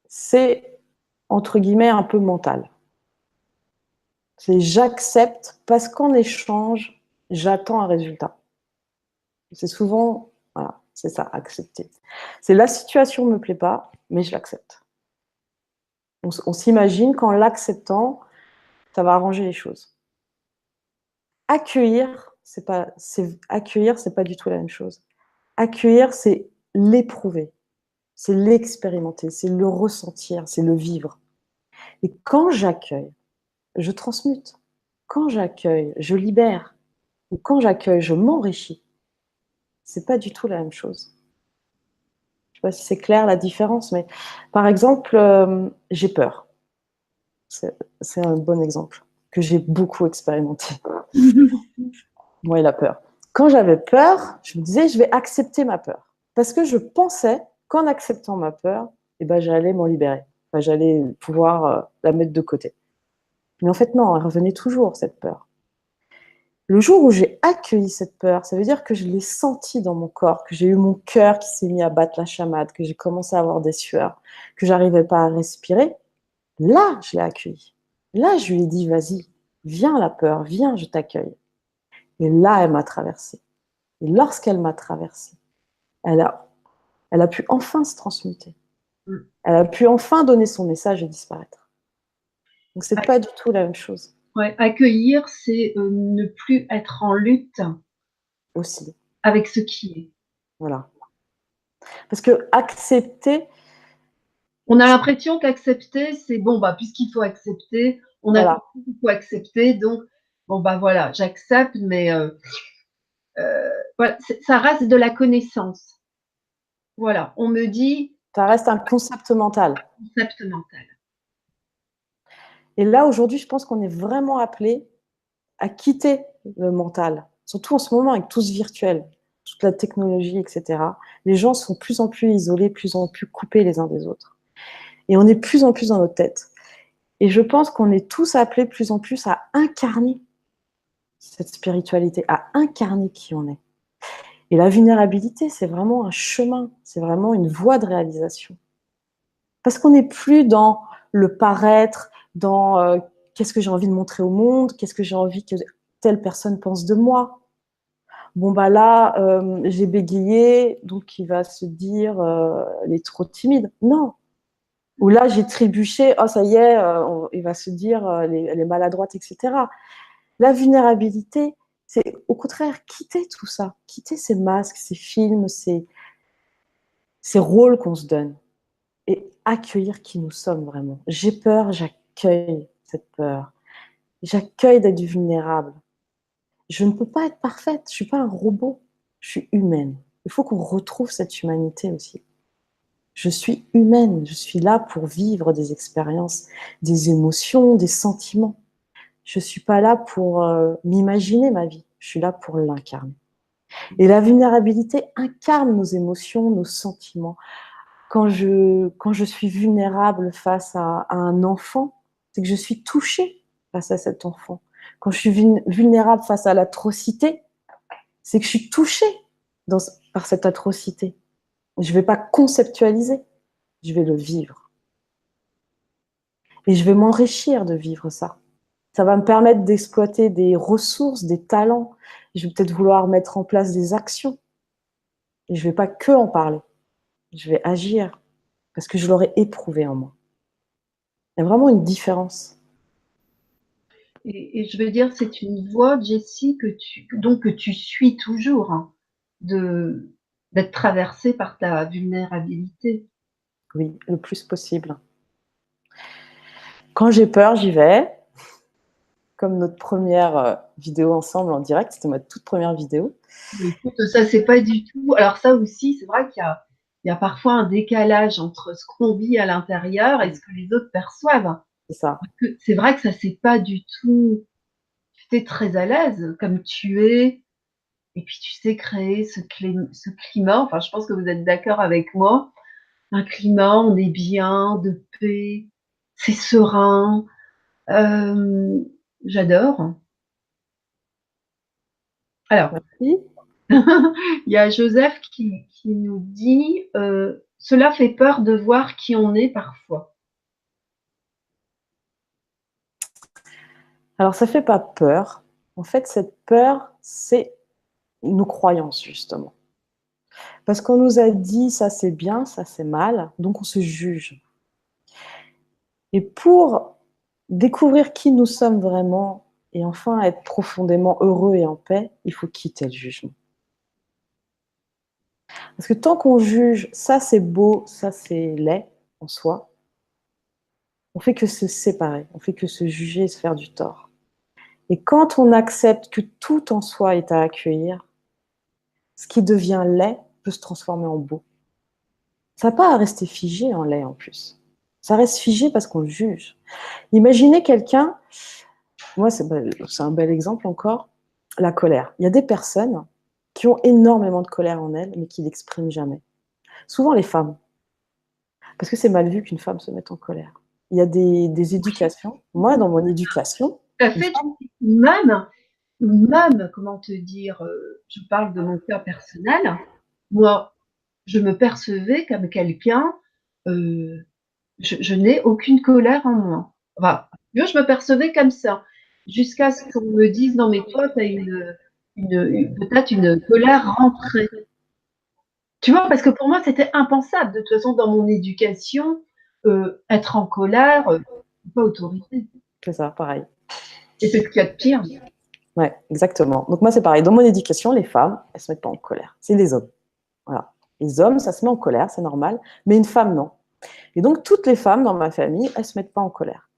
c'est entre guillemets un peu mental. C'est j'accepte parce qu'en échange, j'attends un résultat. C'est souvent, voilà, c'est ça, accepter. C'est la situation ne me plaît pas, mais je l'accepte. On s'imagine qu'en l'acceptant, ça va arranger les choses. Accueillir, c'est pas du tout la même chose. Accueillir, c'est l'éprouver, c'est l'expérimenter, c'est le ressentir, c'est le vivre. Et quand j'accueille, je transmute. Quand j'accueille, je libère. Ou quand j'accueille, je m'enrichis. C'est pas du tout la même chose. Je sais pas si c'est clair la différence, mais par exemple, j'ai peur. C'est un bon exemple que j'ai beaucoup expérimenté. Moi et la peur. Quand j'avais peur, je me disais, je vais accepter ma peur. Parce que je pensais qu'en acceptant ma peur, eh ben, j'allais m'en libérer. Enfin, j'allais pouvoir la mettre de côté. Mais en fait, non, elle revenait toujours, cette peur. Le jour où j'ai accueilli cette peur, ça veut dire que je l'ai sentie dans mon corps, que j'ai eu mon cœur qui s'est mis à battre la chamade, que j'ai commencé à avoir des sueurs, que j'arrivais pas à respirer. Là, je l'ai accueillie. Là, je lui ai dit, vas-y, viens la peur, viens, je t'accueille. Et là, elle m'a traversée. Et lorsqu'elle m'a traversée, elle a pu enfin se transmuter. Elle a pu enfin donner son message et disparaître. Donc, c'est pas du tout la même chose. Ouais, accueillir, c'est ne plus être en lutte Aussi. avec ce qui est. Voilà. Parce que accepter, On a l'impression qu'accepter, c'est bon, bah, puisqu'il faut accepter, on a voilà. compris qu'il faut accepter, donc, bon, bah voilà, j'accepte, mais voilà, ça reste de la connaissance. Voilà, on me dit Ça reste un concept mental. concept mental. Et là, aujourd'hui, je pense qu'on est vraiment appelé à quitter le mental. Surtout en ce moment, avec tout ce virtuel, toute la technologie, etc. Les gens sont de plus en plus isolés, de plus en plus coupés les uns des autres. Et on est de plus en plus dans notre tête. Et je pense qu'on est tous appelés de plus en plus à incarner cette spiritualité, à incarner qui on est. Et la vulnérabilité, c'est vraiment un chemin, c'est vraiment une voie de réalisation. Parce qu'on n'est plus dans le paraître, dans qu'est-ce que j'ai envie de montrer au monde, qu'est-ce que j'ai envie que telle personne pense de moi. Bon, bah là, j'ai bégayé, donc il va se dire, elle est trop timide. Non. Ou là, j'ai trébuché, oh, ça y est, il va se dire, elle est maladroite, etc. La vulnérabilité, c'est au contraire quitter tout ça, quitter ces masques, ces films, ces rôles qu'on se donne et accueillir qui nous sommes vraiment. J'ai peur, j'accueille cette peur. J'accueille d'être vulnérable. Je ne peux pas être parfaite, je ne suis pas un robot, je suis humaine. Il faut qu'on retrouve cette humanité aussi. Je suis humaine, je suis là pour vivre des expériences, des émotions, des sentiments. Je ne suis pas là pour m'imaginer ma vie, je suis là pour l'incarner. Et la vulnérabilité incarne nos émotions, nos sentiments. Quand je suis vulnérable face à un enfant, c'est que je suis touchée face à cet enfant. Quand je suis vulnérable face à l'atrocité, c'est que je suis touchée par cette atrocité. Je ne vais pas conceptualiser, je vais le vivre. Et je vais m'enrichir de vivre ça. Ça va me permettre d'exploiter des ressources, des talents. Je vais peut-être vouloir mettre en place des actions. Et je ne vais pas que en parler, je vais agir. parce que je l'aurais éprouvé en moi. Il y a vraiment une différence. Et je veux dire, c'est une voie, Jessie, que tu suis toujours, hein, d'être traversée par ta vulnérabilité. Oui, le plus possible. Quand j'ai peur, j'y vais. Comme notre première vidéo ensemble en direct, c'était ma toute première vidéo. Mais écoute, ça, c'est pas du tout. Alors, ça aussi, c'est vrai il y a parfois un décalage entre ce qu'on vit à l'intérieur et ce que les autres perçoivent. C'est ça. C'est vrai que ça, c'est pas du tout. Tu es très à l'aise comme tu es, et puis tu sais créer ce climat. Enfin, je pense que vous êtes d'accord avec moi. Un climat, on est bien, de paix, c'est serein. Euh, J'adore. Alors, Merci. il y a Joseph qui nous dit cela fait peur de voir qui on est parfois. Alors, ça ne fait pas peur. En fait, cette peur, c'est nos croyances, justement. Parce qu'on nous a dit ça c'est bien, ça c'est mal, donc on se juge. Et pour découvrir qui nous sommes vraiment et enfin être profondément heureux et en paix, il faut quitter le jugement. Parce que tant qu'on juge ça c'est beau, ça c'est laid en soi, on fait que se séparer, on fait que se juger et se faire du tort. Et quand on accepte que tout en soi est à accueillir, ce qui devient laid peut se transformer en beau. Ça n'a pas à rester figé en laid en plus. Ça reste figé parce qu'on le juge. Imaginez quelqu'un, moi c'est un bel exemple encore, la colère. Il y a des personnes qui ont énormément de colère en elles, mais qui ne l'expriment jamais. Souvent les femmes, parce que c'est mal vu qu'une femme se mette en colère. Il y a des éducations. Moi, dans mon éducation, Tout à une fait, femme, même, comment te dire, je parle de mon cas personnel, moi, je me percevais comme quelqu'un, euh, je n'ai aucune colère en moi. Enfin, je me percevais comme ça, jusqu'à ce qu'on me dise, non mais toi, tu as peut-être une colère rentrée. Tu vois, parce que pour moi, c'était impensable. De toute façon, dans mon éducation, être en colère, pas autorisé. c'est ça, pareil. Et c'est ce qu'il y a de pire. Ouais, exactement. Donc moi, c'est pareil. Dans mon éducation, les femmes, elles se mettent pas en colère. C'est les hommes. Voilà. Les hommes, ça se met en colère, c'est normal. Mais une femme, non. Et donc, toutes les femmes dans ma famille, elles se mettent pas en colère.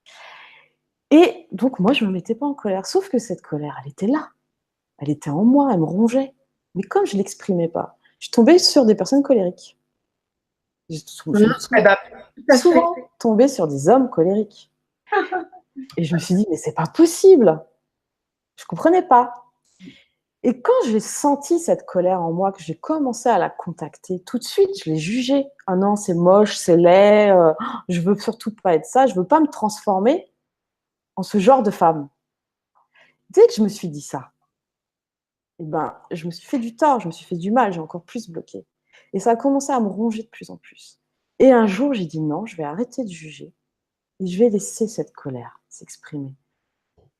Et donc, moi, je me mettais pas en colère. Sauf que cette colère, elle était là. Elle était en moi, elle me rongeait. Mais comme je l'exprimais pas, je tombais sur des personnes colériques. Je Mmh, suis eh ben, tout à fait. souvent tombée sur des hommes colériques. Et je me suis dit, mais c'est pas possible. Je comprenais pas. Et quand j'ai senti cette colère en moi, que j'ai commencé à la contacter, tout de suite, je l'ai jugée. Ah non, c'est moche, c'est laid, je veux surtout pas être ça, je veux pas me transformer en ce genre de femme. Dès que je me suis dit ça, eh ben, je me suis fait du tort, je me suis fait du mal, j'ai encore plus bloqué. Et ça a commencé à me ronger de plus en plus. Et un jour, j'ai dit non, je vais arrêter de juger et je vais laisser cette colère s'exprimer.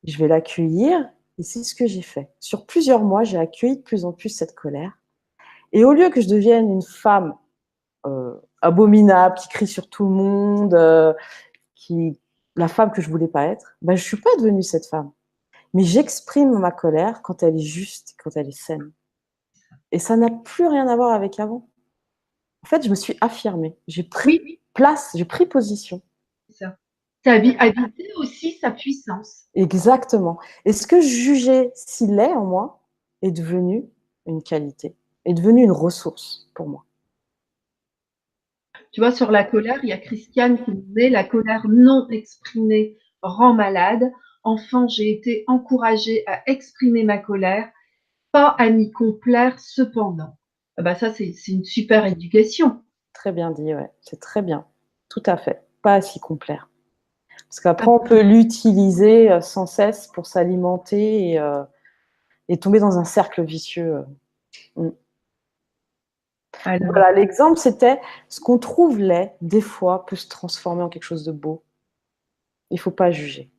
Je vais l'accueillir et c'est ce que j'ai fait. Sur plusieurs mois, j'ai accueilli de plus en plus cette colère. Et au lieu que je devienne une femme abominable, qui crie sur tout le monde, la femme que je voulais pas être, ben, je suis pas devenue cette femme. Mais j'exprime ma colère quand elle est juste, quand elle est saine. Et ça n'a plus rien à voir avec avant. En fait, je me suis affirmée. J'ai pris Oui, place, j'ai pris position. c'est ça. C'est habiter aussi sa puissance. Exactement. Et ce que je jugeais si laid en moi est devenu une qualité, est devenu une ressource pour moi. Tu vois, sur la colère, il y a Christiane qui nous met la colère non exprimée rend malade. Enfant, j'ai été encouragée à exprimer ma colère, pas à m'y complaire cependant. Ah bah ça, c'est une super éducation. Très bien dit, ouais. C'est très bien. Tout à fait. Pas à s'y complaire. Parce qu'après, on peut l'utiliser sans cesse pour s'alimenter et tomber dans un cercle vicieux. Mm. Alors, Voilà, l'exemple, c'était ce qu'on trouve laid, des fois, peut se transformer en quelque chose de beau. Il ne faut pas juger.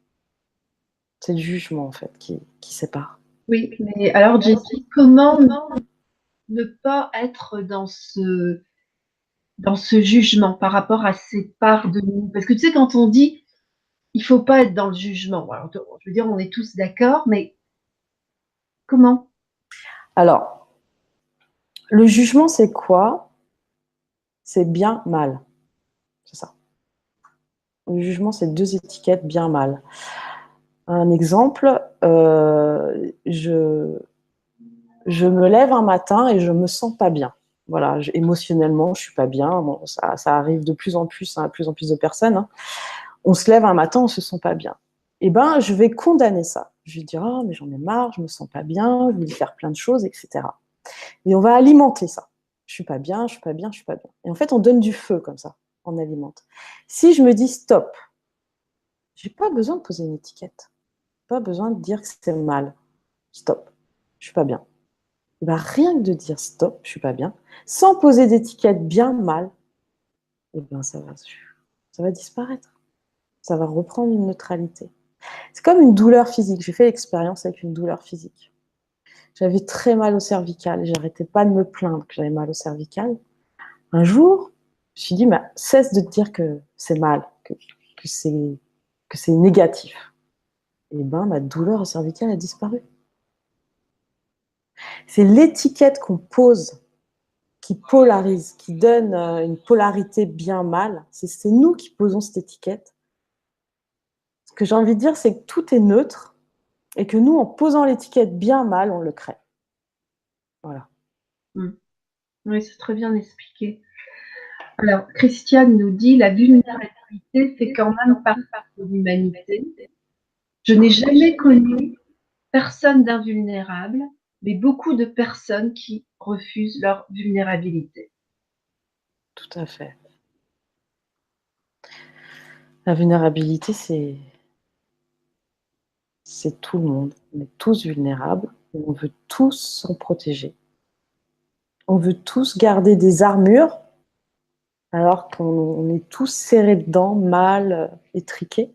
C'est le jugement, en fait, qui sépare. oui, mais alors, Jessie, comment ne pas être dans dans ce jugement par rapport à ces parts de nous? Parce que tu sais, quand on dit il faut pas être dans le jugement, alors, je veux dire, on est tous d'accord, mais comment? Alors, le jugement, c'est quoi? C'est bien, mal. C'est ça. Le jugement, c'est deux étiquettes, bien, mal. Un exemple, je me lève un matin et je me sens pas bien. Voilà, émotionnellement, je suis pas bien. Bon, ça arrive de plus en plus, hein, à plus en plus de personnes. Hein. On se lève un matin, on se sent pas bien. Eh ben, je vais condamner ça. Je vais dire, oh, mais j'en ai marre, je me sens pas bien, je voulais faire plein de choses, etc. Et on va alimenter ça. Je suis pas bien, je suis pas bien, je suis pas bien. Et en fait, on donne du feu comme ça, on alimente. Si je me dis stop, j'ai pas besoin de poser une étiquette, pas besoin de dire que c'est mal. Stop, je suis pas bien. Et ben, rien que de dire stop, je suis pas bien, sans poser d'étiquette bien mal, et ben ça va disparaître. Ça va reprendre une neutralité. C'est comme une douleur physique. J'ai fait l'expérience avec une douleur physique. J'avais très mal au cervical et j'arrêtais pas de me plaindre que j'avais mal au cervical. Un jour, je me suis dit, mais cesse de te dire que c'est mal, que c'est négatif. Et ben, ma douleur au cervical a disparu. C'est l'étiquette qu'on pose qui polarise, qui donne une polarité bien mal. C'est nous qui posons cette étiquette. Ce que j'ai envie de dire, c'est que tout est neutre et que nous, en posant l'étiquette bien mal, on le crée. Voilà. Oui, c'est très bien expliqué. Alors, Christiane nous dit la vulnérabilité fait quand même partie de l'humanité. Je n'ai jamais connu personne d'invulnérable, mais beaucoup de personnes qui refusent leur vulnérabilité. Tout à fait. La vulnérabilité, c'est tout le monde. On est tous vulnérables. On veut tous s'en protéger. On veut tous garder des armures alors qu'on est tous serrés dedans, mal, étriqués.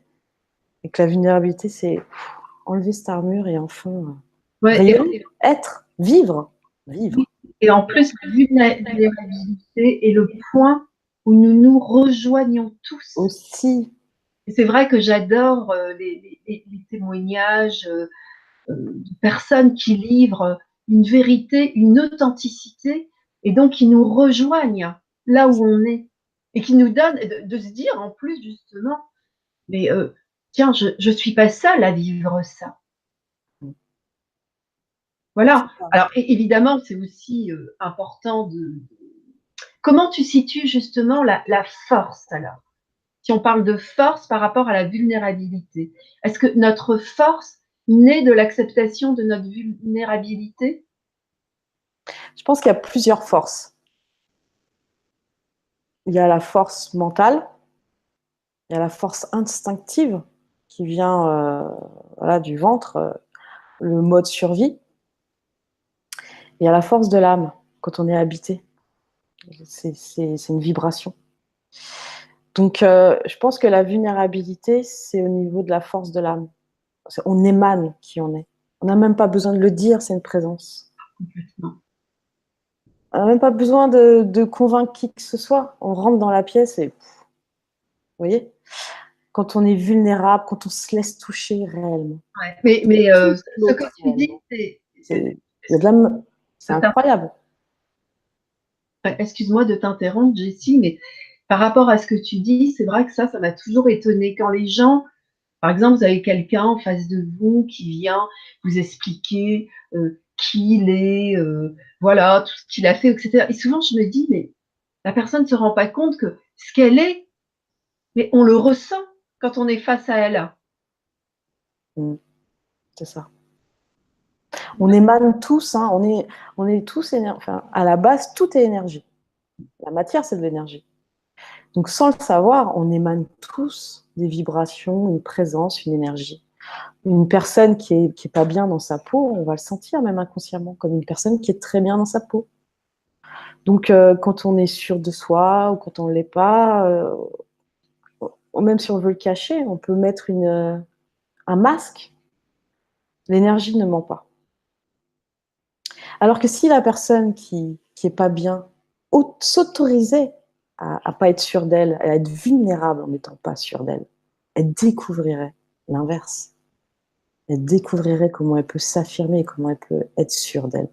Et que la vulnérabilité, c'est enlever cette armure et enfin Ouais, rayonner, être, vivre. Vivre. et en plus, la vulnérabilité est le point où nous nous rejoignons tous. Aussi. Et c'est vrai que j'adore les témoignages de personnes qui livrent une vérité, une authenticité, et donc qui nous rejoignent là où on est, et qui nous donnent de se dire en plus justement, mais tiens, je suis pas seule à vivre ça. Voilà. Alors évidemment, c'est aussi important de. Comment tu situes justement la force alors? Si on parle de force par rapport à la vulnérabilité, est-ce que notre force naît de l'acceptation de notre vulnérabilité? Je pense qu'il y a plusieurs forces. Il y a la force mentale, il y a la force instinctive qui vient voilà, du ventre, le mode survie. Il y a la force de l'âme quand on est habité. C'est une vibration. Donc, je pense que la vulnérabilité, c'est au niveau de la force de l'âme. On émane qui on est. On n'a même pas besoin de le dire, c'est une présence. Complètement. On n'a même pas besoin de convaincre qui que ce soit. On rentre dans la pièce et, vous voyez, quand on est vulnérable, quand on se laisse toucher réellement. Ouais. Mais ce que tu dis, Il y a de la... C'est incroyable. excuse-moi de t'interrompre, Jessie, mais par rapport à ce que tu dis, c'est vrai que ça m'a toujours étonnée. Quand les gens, par exemple, vous avez quelqu'un en face de vous qui vient vous expliquer qui il est, voilà, tout ce qu'il a fait, etc. Et souvent, je me dis, mais la personne ne se rend pas compte que ce qu'elle est, mais on le ressent quand on est face à elle. C'est ça. On émane tous, hein, on est tous enfin, à la base, tout est énergie. La matière, c'est de l'énergie. Donc, sans le savoir, on émane tous des vibrations, une présence, une énergie. Une personne qui est pas bien dans sa peau, on va le sentir même inconsciemment, comme une personne qui est très bien dans sa peau. Donc, quand on est sûr de soi ou quand on ne l'est pas, ou même si on veut le cacher, on peut mettre un masque. L'énergie ne ment pas. Alors que si la personne qui est pas bien s'autorisait à pas être sûre d'elle, à être vulnérable en n'étant pas sûre d'elle, elle découvrirait l'inverse. Elle découvrirait comment elle peut s'affirmer et comment elle peut être sûre d'elle.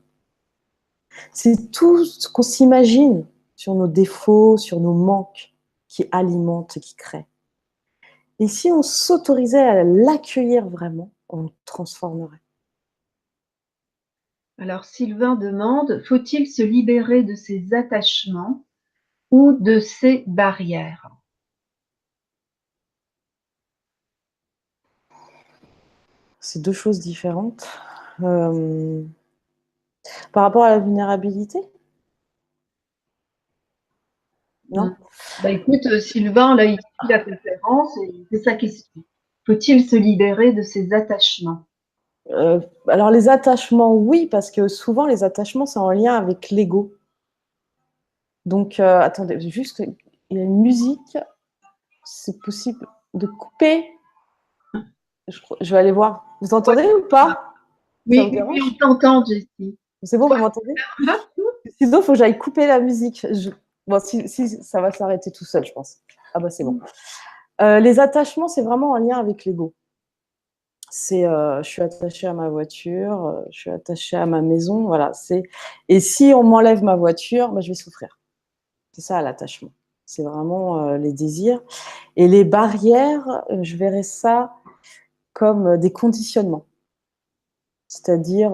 C'est tout ce qu'on s'imagine sur nos défauts, sur nos manques, qui alimentent, qui créent. Et si on s'autorisait à l'accueillir vraiment, on transformerait. Alors Sylvain demande, faut-il se libérer de ses attachements ou de ses barrières? C'est deux choses différentes. Par rapport à la vulnérabilité? Non. Bah écoute, Sylvain, là, il suit la conférence et c'est sa question. Faut-il se libérer de ses attachements? Alors les attachements, oui, parce que souvent les attachements, c'est en lien avec l'ego. Donc, attendez, juste, il y a une musique, c'est possible de couper. Je vais aller voir. Vous Ouais. entendez ou pas? Ça vous Oui, oui, on dérange? t'entend, Jessie. C'est bon, Ouais, vous m'entendez? va. Sinon, il faut que j'aille couper la musique. Bon, si, ça va s'arrêter tout seul, je pense. Ah bah c'est bon. Les attachements, c'est vraiment en lien avec l'ego. C'est, je suis attachée à ma voiture, je suis attachée à ma maison, voilà. Et si on m'enlève ma voiture, bah, je vais souffrir. C'est ça l'attachement. C'est vraiment les désirs. Et les barrières, je verrais ça comme des conditionnements. C'est-à-dire,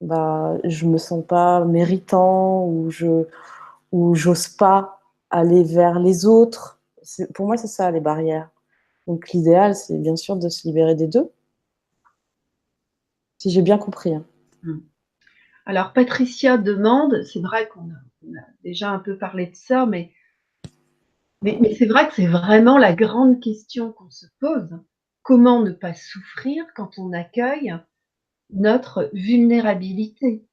bah, je me sens pas méritant ou j'ose pas aller vers les autres. Pour moi, c'est ça les barrières. Donc l'idéal, c'est bien sûr de se libérer des deux, si j'ai bien compris. Hein. Alors Patricia demande, c'est vrai qu'on a déjà un peu parlé de ça, mais c'est vrai que c'est vraiment la grande question qu'on se pose. Comment ne pas souffrir quand on accueille notre vulnérabilité?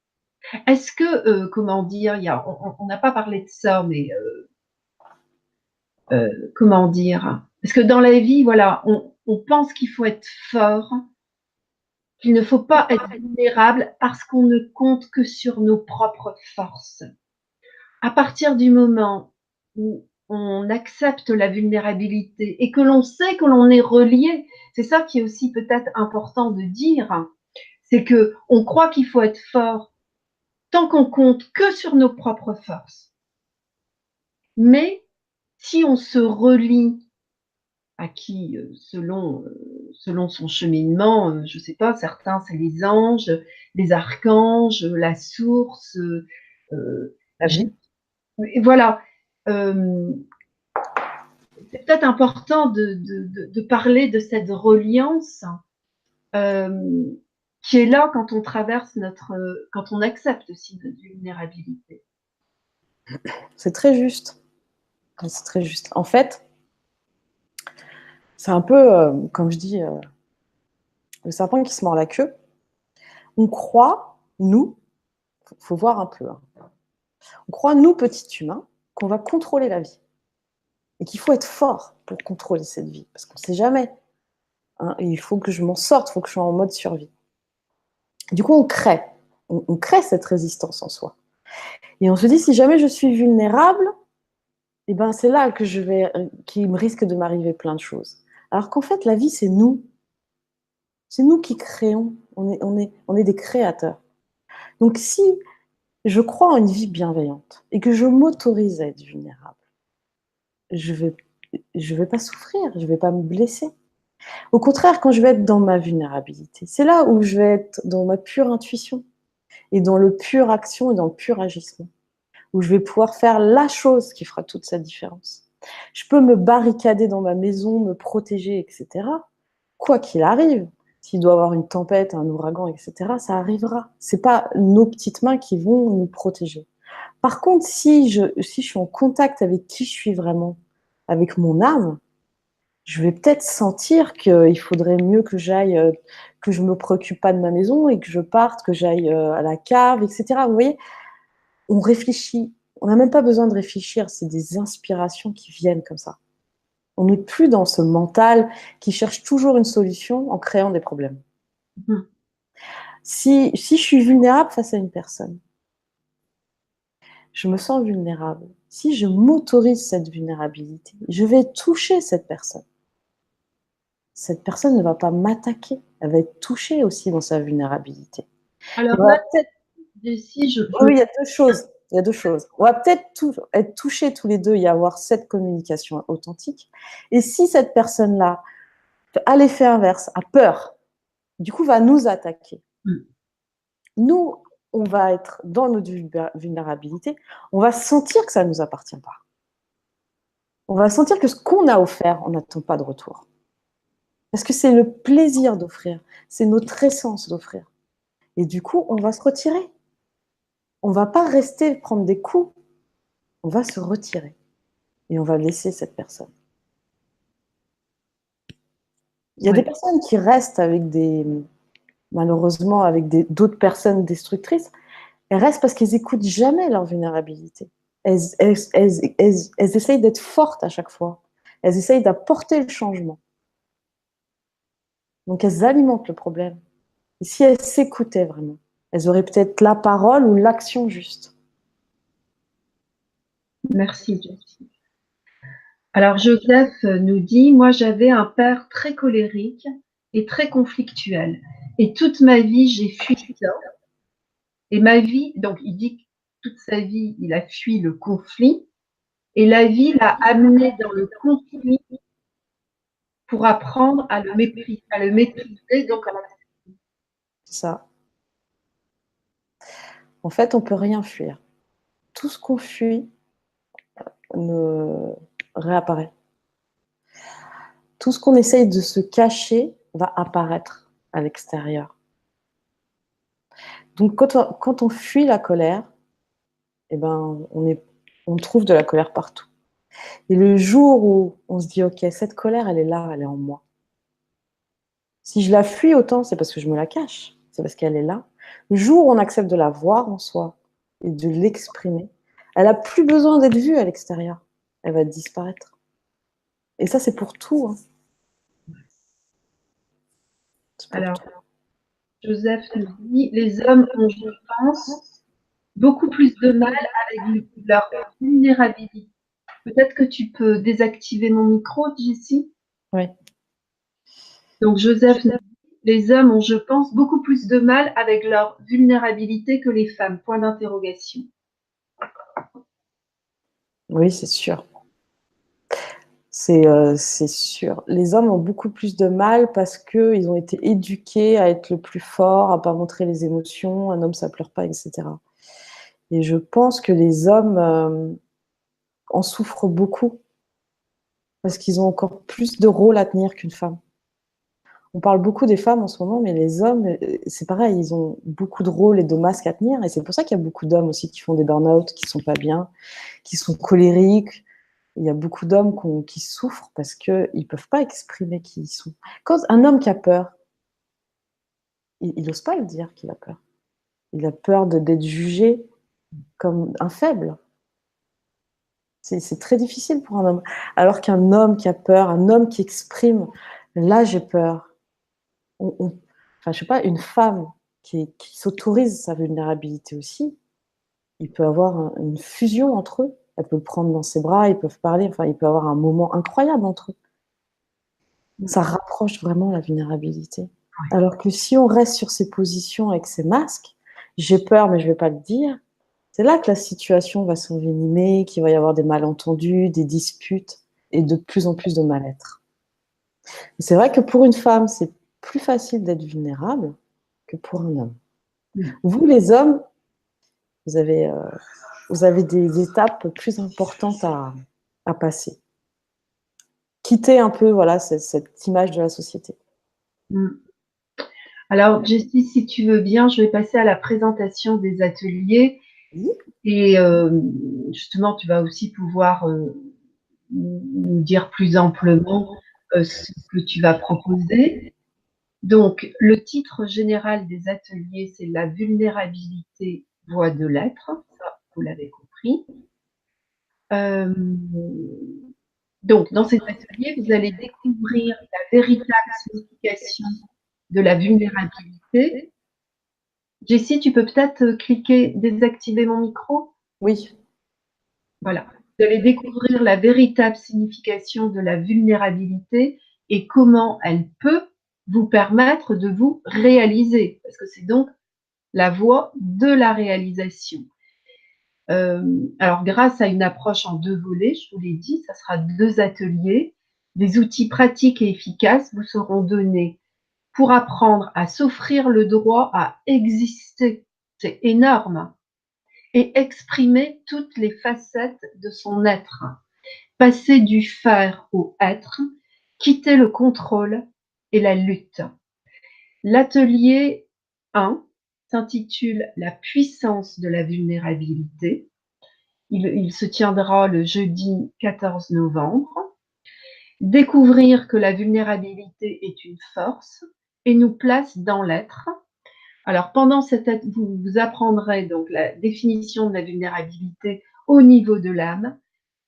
Est-ce que, comment dire, on n'a pas parlé de ça, mais comment dire? Parce que dans la vie, voilà, on pense qu'il faut être fort, qu'il ne faut pas être vulnérable parce qu'on ne compte que sur nos propres forces. À partir du moment où on accepte la vulnérabilité et que l'on sait que l'on est relié, c'est ça qui est aussi peut-être important de dire, c'est que on croit qu'il faut être fort tant qu'on compte que sur nos propres forces. Mais si on se relie à qui, selon son cheminement, je ne sais pas, certains c'est les anges, les archanges, la source, La vie. voilà. C'est peut-être important de parler de cette reliance qui est là quand on traverse quand on accepte aussi notre vulnérabilité. C'est très juste. C'est très juste. En fait, c'est un peu, comme je dis, le serpent qui se mord la queue. On croit, nous, faut voir un peu, hein, on croit, nous, petits humains, qu'on va contrôler la vie. Et qu'il faut être fort pour contrôler cette vie. Parce qu'on ne sait jamais. Hein, et il faut que je m'en sorte, il faut que je sois en mode survie. Du coup, on crée. On crée cette résistance en soi. Et on se dit, si jamais je suis vulnérable, eh ben, c'est là que qu'il me risque de m'arriver plein de choses. Alors qu'en fait, la vie, c'est nous. C'est nous qui créons. On est des créateurs. Donc, si je crois en une vie bienveillante et que je m'autorise à être vulnérable, je vais pas souffrir, je vais pas me blesser. Au contraire, quand je vais être dans ma vulnérabilité, c'est là où je vais être dans ma pure intuition et dans le pur action et dans le pur agissement, où je vais pouvoir faire la chose qui fera toute sa différence. Je peux me barricader dans ma maison, me protéger, etc. Quoi qu'il arrive, s'il doit y avoir une tempête, un ouragan, etc., ça arrivera. C'est pas nos petites mains qui vont nous protéger. Par contre, si je suis en contact avec qui je suis vraiment, avec mon âme, je vais peut-être sentir qu'il faudrait mieux que j'aille, que je me préoccupe pas de ma maison et que je parte, que j'aille à la cave, etc. Vous voyez, on réfléchit. On n'a même pas besoin de réfléchir. C'est des inspirations qui viennent comme ça. On n'est plus dans ce mental qui cherche toujours une solution en créant des problèmes. Si je suis vulnérable face à une personne, je me sens vulnérable. Si je m'autorise cette vulnérabilité, je vais toucher cette personne. Cette personne ne va pas m'attaquer, elle va être touchée aussi dans sa vulnérabilité. Alors On là, va peut-être Jessie, oui, il y a 2 choses. Il y a 2 choses. On va peut-être être touchés tous les 2 et avoir cette communication authentique. Et si cette personne-là, à l'effet inverse, a peur, du coup, va nous attaquer. Nous, on va être dans notre vulnérabilité, on va sentir que ça ne nous appartient pas. On va sentir que ce qu'on a offert, on n'attend pas de retour. Parce que c'est le plaisir d'offrir, c'est notre essence d'offrir. Et du coup, on va se retirer. On ne va pas rester prendre des coups, on va se retirer. Et on va laisser cette personne. Il y a des personnes qui restent avec malheureusement, avec d'autres personnes destructrices. Elles restent parce qu'elles n'écoutent jamais leur vulnérabilité. Elles essayent d'être fortes à chaque fois. Elles essayent d'apporter le changement. Donc elles alimentent le problème. Et si elles s'écoutaient vraiment, elles auraient peut-être la parole ou l'action juste. merci, Jessie. Alors Joseph nous dit, moi j'avais un père très colérique et très conflictuel. Et toute ma vie, j'ai fui ça. Et ma vie, donc il dit que toute sa vie, il a fui le conflit. Et la vie l'a amené dans le conflit pour apprendre à le maîtriser, donc à C'est ça. En fait, on ne peut rien fuir. Tout ce qu'on fuit réapparaît. Tout ce qu'on essaye de se cacher va apparaître à l'extérieur. Donc, quand on fuit la colère, eh ben, on trouve de la colère partout. Et le jour où on se dit, OK, cette colère, elle est là, elle est en moi. Si je la fuis autant, c'est parce que je me la cache. C'est parce qu'elle est là. Le jour où on accepte de la voir en soi et de l'exprimer, elle n'a plus besoin d'être vue à l'extérieur. Elle va disparaître. Et ça, c'est pour tout. Hein. Alors, Joseph nous dit, les hommes ont, je pense, beaucoup plus de mal avec leur vulnérabilité. Peut-être que tu peux désactiver mon micro, Jessie. Oui. Donc, Joseph nous dit, les hommes ont, je pense, beaucoup plus de mal avec leur vulnérabilité que les femmes. Point d'interrogation. Oui, c'est sûr. C'est sûr. Les hommes ont beaucoup plus de mal parce qu'ils ont été éduqués à être le plus fort, à ne pas montrer les émotions. Un homme, ça ne pleure pas, etc. Et je pense que les hommes en souffrent beaucoup parce qu'ils ont encore plus de rôles à tenir qu'une femme. On parle beaucoup des femmes en ce moment, mais les hommes, c'est pareil, ils ont beaucoup de rôles et de masques à tenir. Et c'est pour ça qu'il y a beaucoup d'hommes aussi qui font des burn-out, qui ne sont pas bien, qui sont colériques. Il y a beaucoup d'hommes qui souffrent parce qu'ils ne peuvent pas exprimer qui ils sont. Quand un homme qui a peur, il n'ose pas le dire qu'il a peur. Il a peur d'être jugé comme un faible. C'est très difficile pour un homme. Alors qu'un homme qui a peur, un homme qui exprime, là j'ai peur. Enfin, je sais pas, une femme qui s'autorise sa vulnérabilité aussi, il peut avoir une fusion entre eux. Elle peut le prendre dans ses bras, ils peuvent parler, enfin, il peut avoir un moment incroyable entre eux. Ça rapproche vraiment la vulnérabilité. Alors que si on reste sur ses positions avec ses masques, j'ai peur mais je ne vais pas le dire, c'est là que la situation va s'envenimer, qu'il va y avoir des malentendus, des disputes et de plus en plus de mal-être. C'est vrai que pour une femme, c'est plus facile d'être vulnérable que pour un homme. Vous, les hommes, vous avez des étapes plus importantes à passer. Quitter un peu voilà, cette image de la société. Alors, Jessie, si tu veux bien, je vais passer à la présentation des ateliers. Oui. Et justement, tu vas aussi pouvoir nous dire plus amplement ce que tu vas proposer. Donc, le titre général des ateliers, c'est la vulnérabilité, voie de l'être. Ça, vous l'avez compris. Donc, dans cet atelier, vous allez découvrir la véritable signification de la vulnérabilité. Jessie, tu peux peut-être cliquer, désactiver mon micro? Oui. Voilà. Vous allez découvrir la véritable signification de la vulnérabilité et comment elle peut vous permettre de vous réaliser, parce que c'est donc la voie de la réalisation. Alors, grâce à une approche en 2 volets, je vous l'ai dit, ça sera 2 ateliers. Des outils pratiques et efficaces vous seront donnés pour apprendre à s'offrir le droit à exister. C'est énorme. Et exprimer toutes les facettes de son être. Passer du faire au être, quitter le contrôle et la lutte. L'atelier 1 s'intitule La puissance de la vulnérabilité. Il se tiendra le jeudi 14 novembre. Découvrir que la vulnérabilité est une force et nous place dans l'être. Alors, pendant vous apprendrez donc la définition de la vulnérabilité au niveau de l'âme,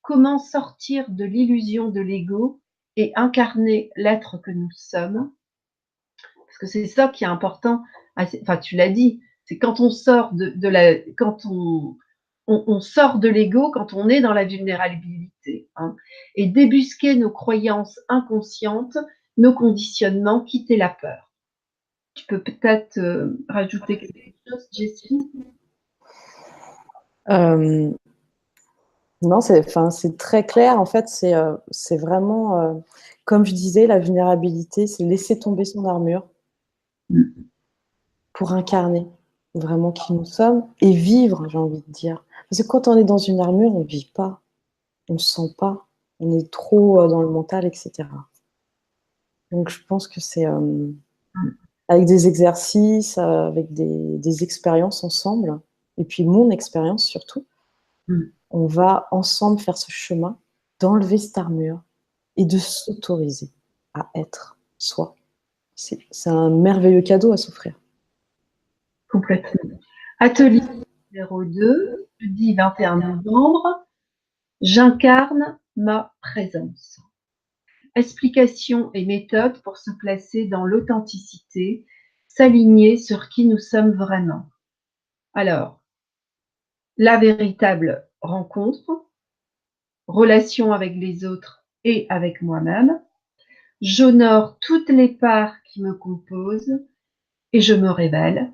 comment sortir de l'illusion de l'ego et incarner l'être que nous sommes. Parce que c'est ça qui est important. Enfin, tu l'as dit, c'est quand on sort quand on sort de l'ego, quand on est dans la vulnérabilité, hein, et débusquer nos croyances inconscientes, nos conditionnements, quitter la peur. Tu peux peut-être rajouter quelque chose, Jessie? Non, c'est très clair. En fait, c'est vraiment, comme je disais, la vulnérabilité, c'est laisser tomber son armure pour incarner vraiment qui nous sommes et vivre, j'ai envie de dire. Parce que quand on est dans une armure, on ne vit pas, on ne sent pas, on est trop dans le mental, etc. Donc, je pense que c'est avec des exercices, avec des expériences ensemble, et puis mon expérience surtout, on va ensemble faire ce chemin d'enlever cette armure et de s'autoriser à être soi. C'est un merveilleux cadeau à s'offrir. Complètement. Atelier numéro 2, jeudi 21 novembre, j'incarne ma présence. Explications et méthodes pour se placer dans l'authenticité, s'aligner sur qui nous sommes vraiment. Alors, la véritable rencontre, relation avec les autres et avec moi-même. J'honore toutes les parts qui me composent et je me révèle.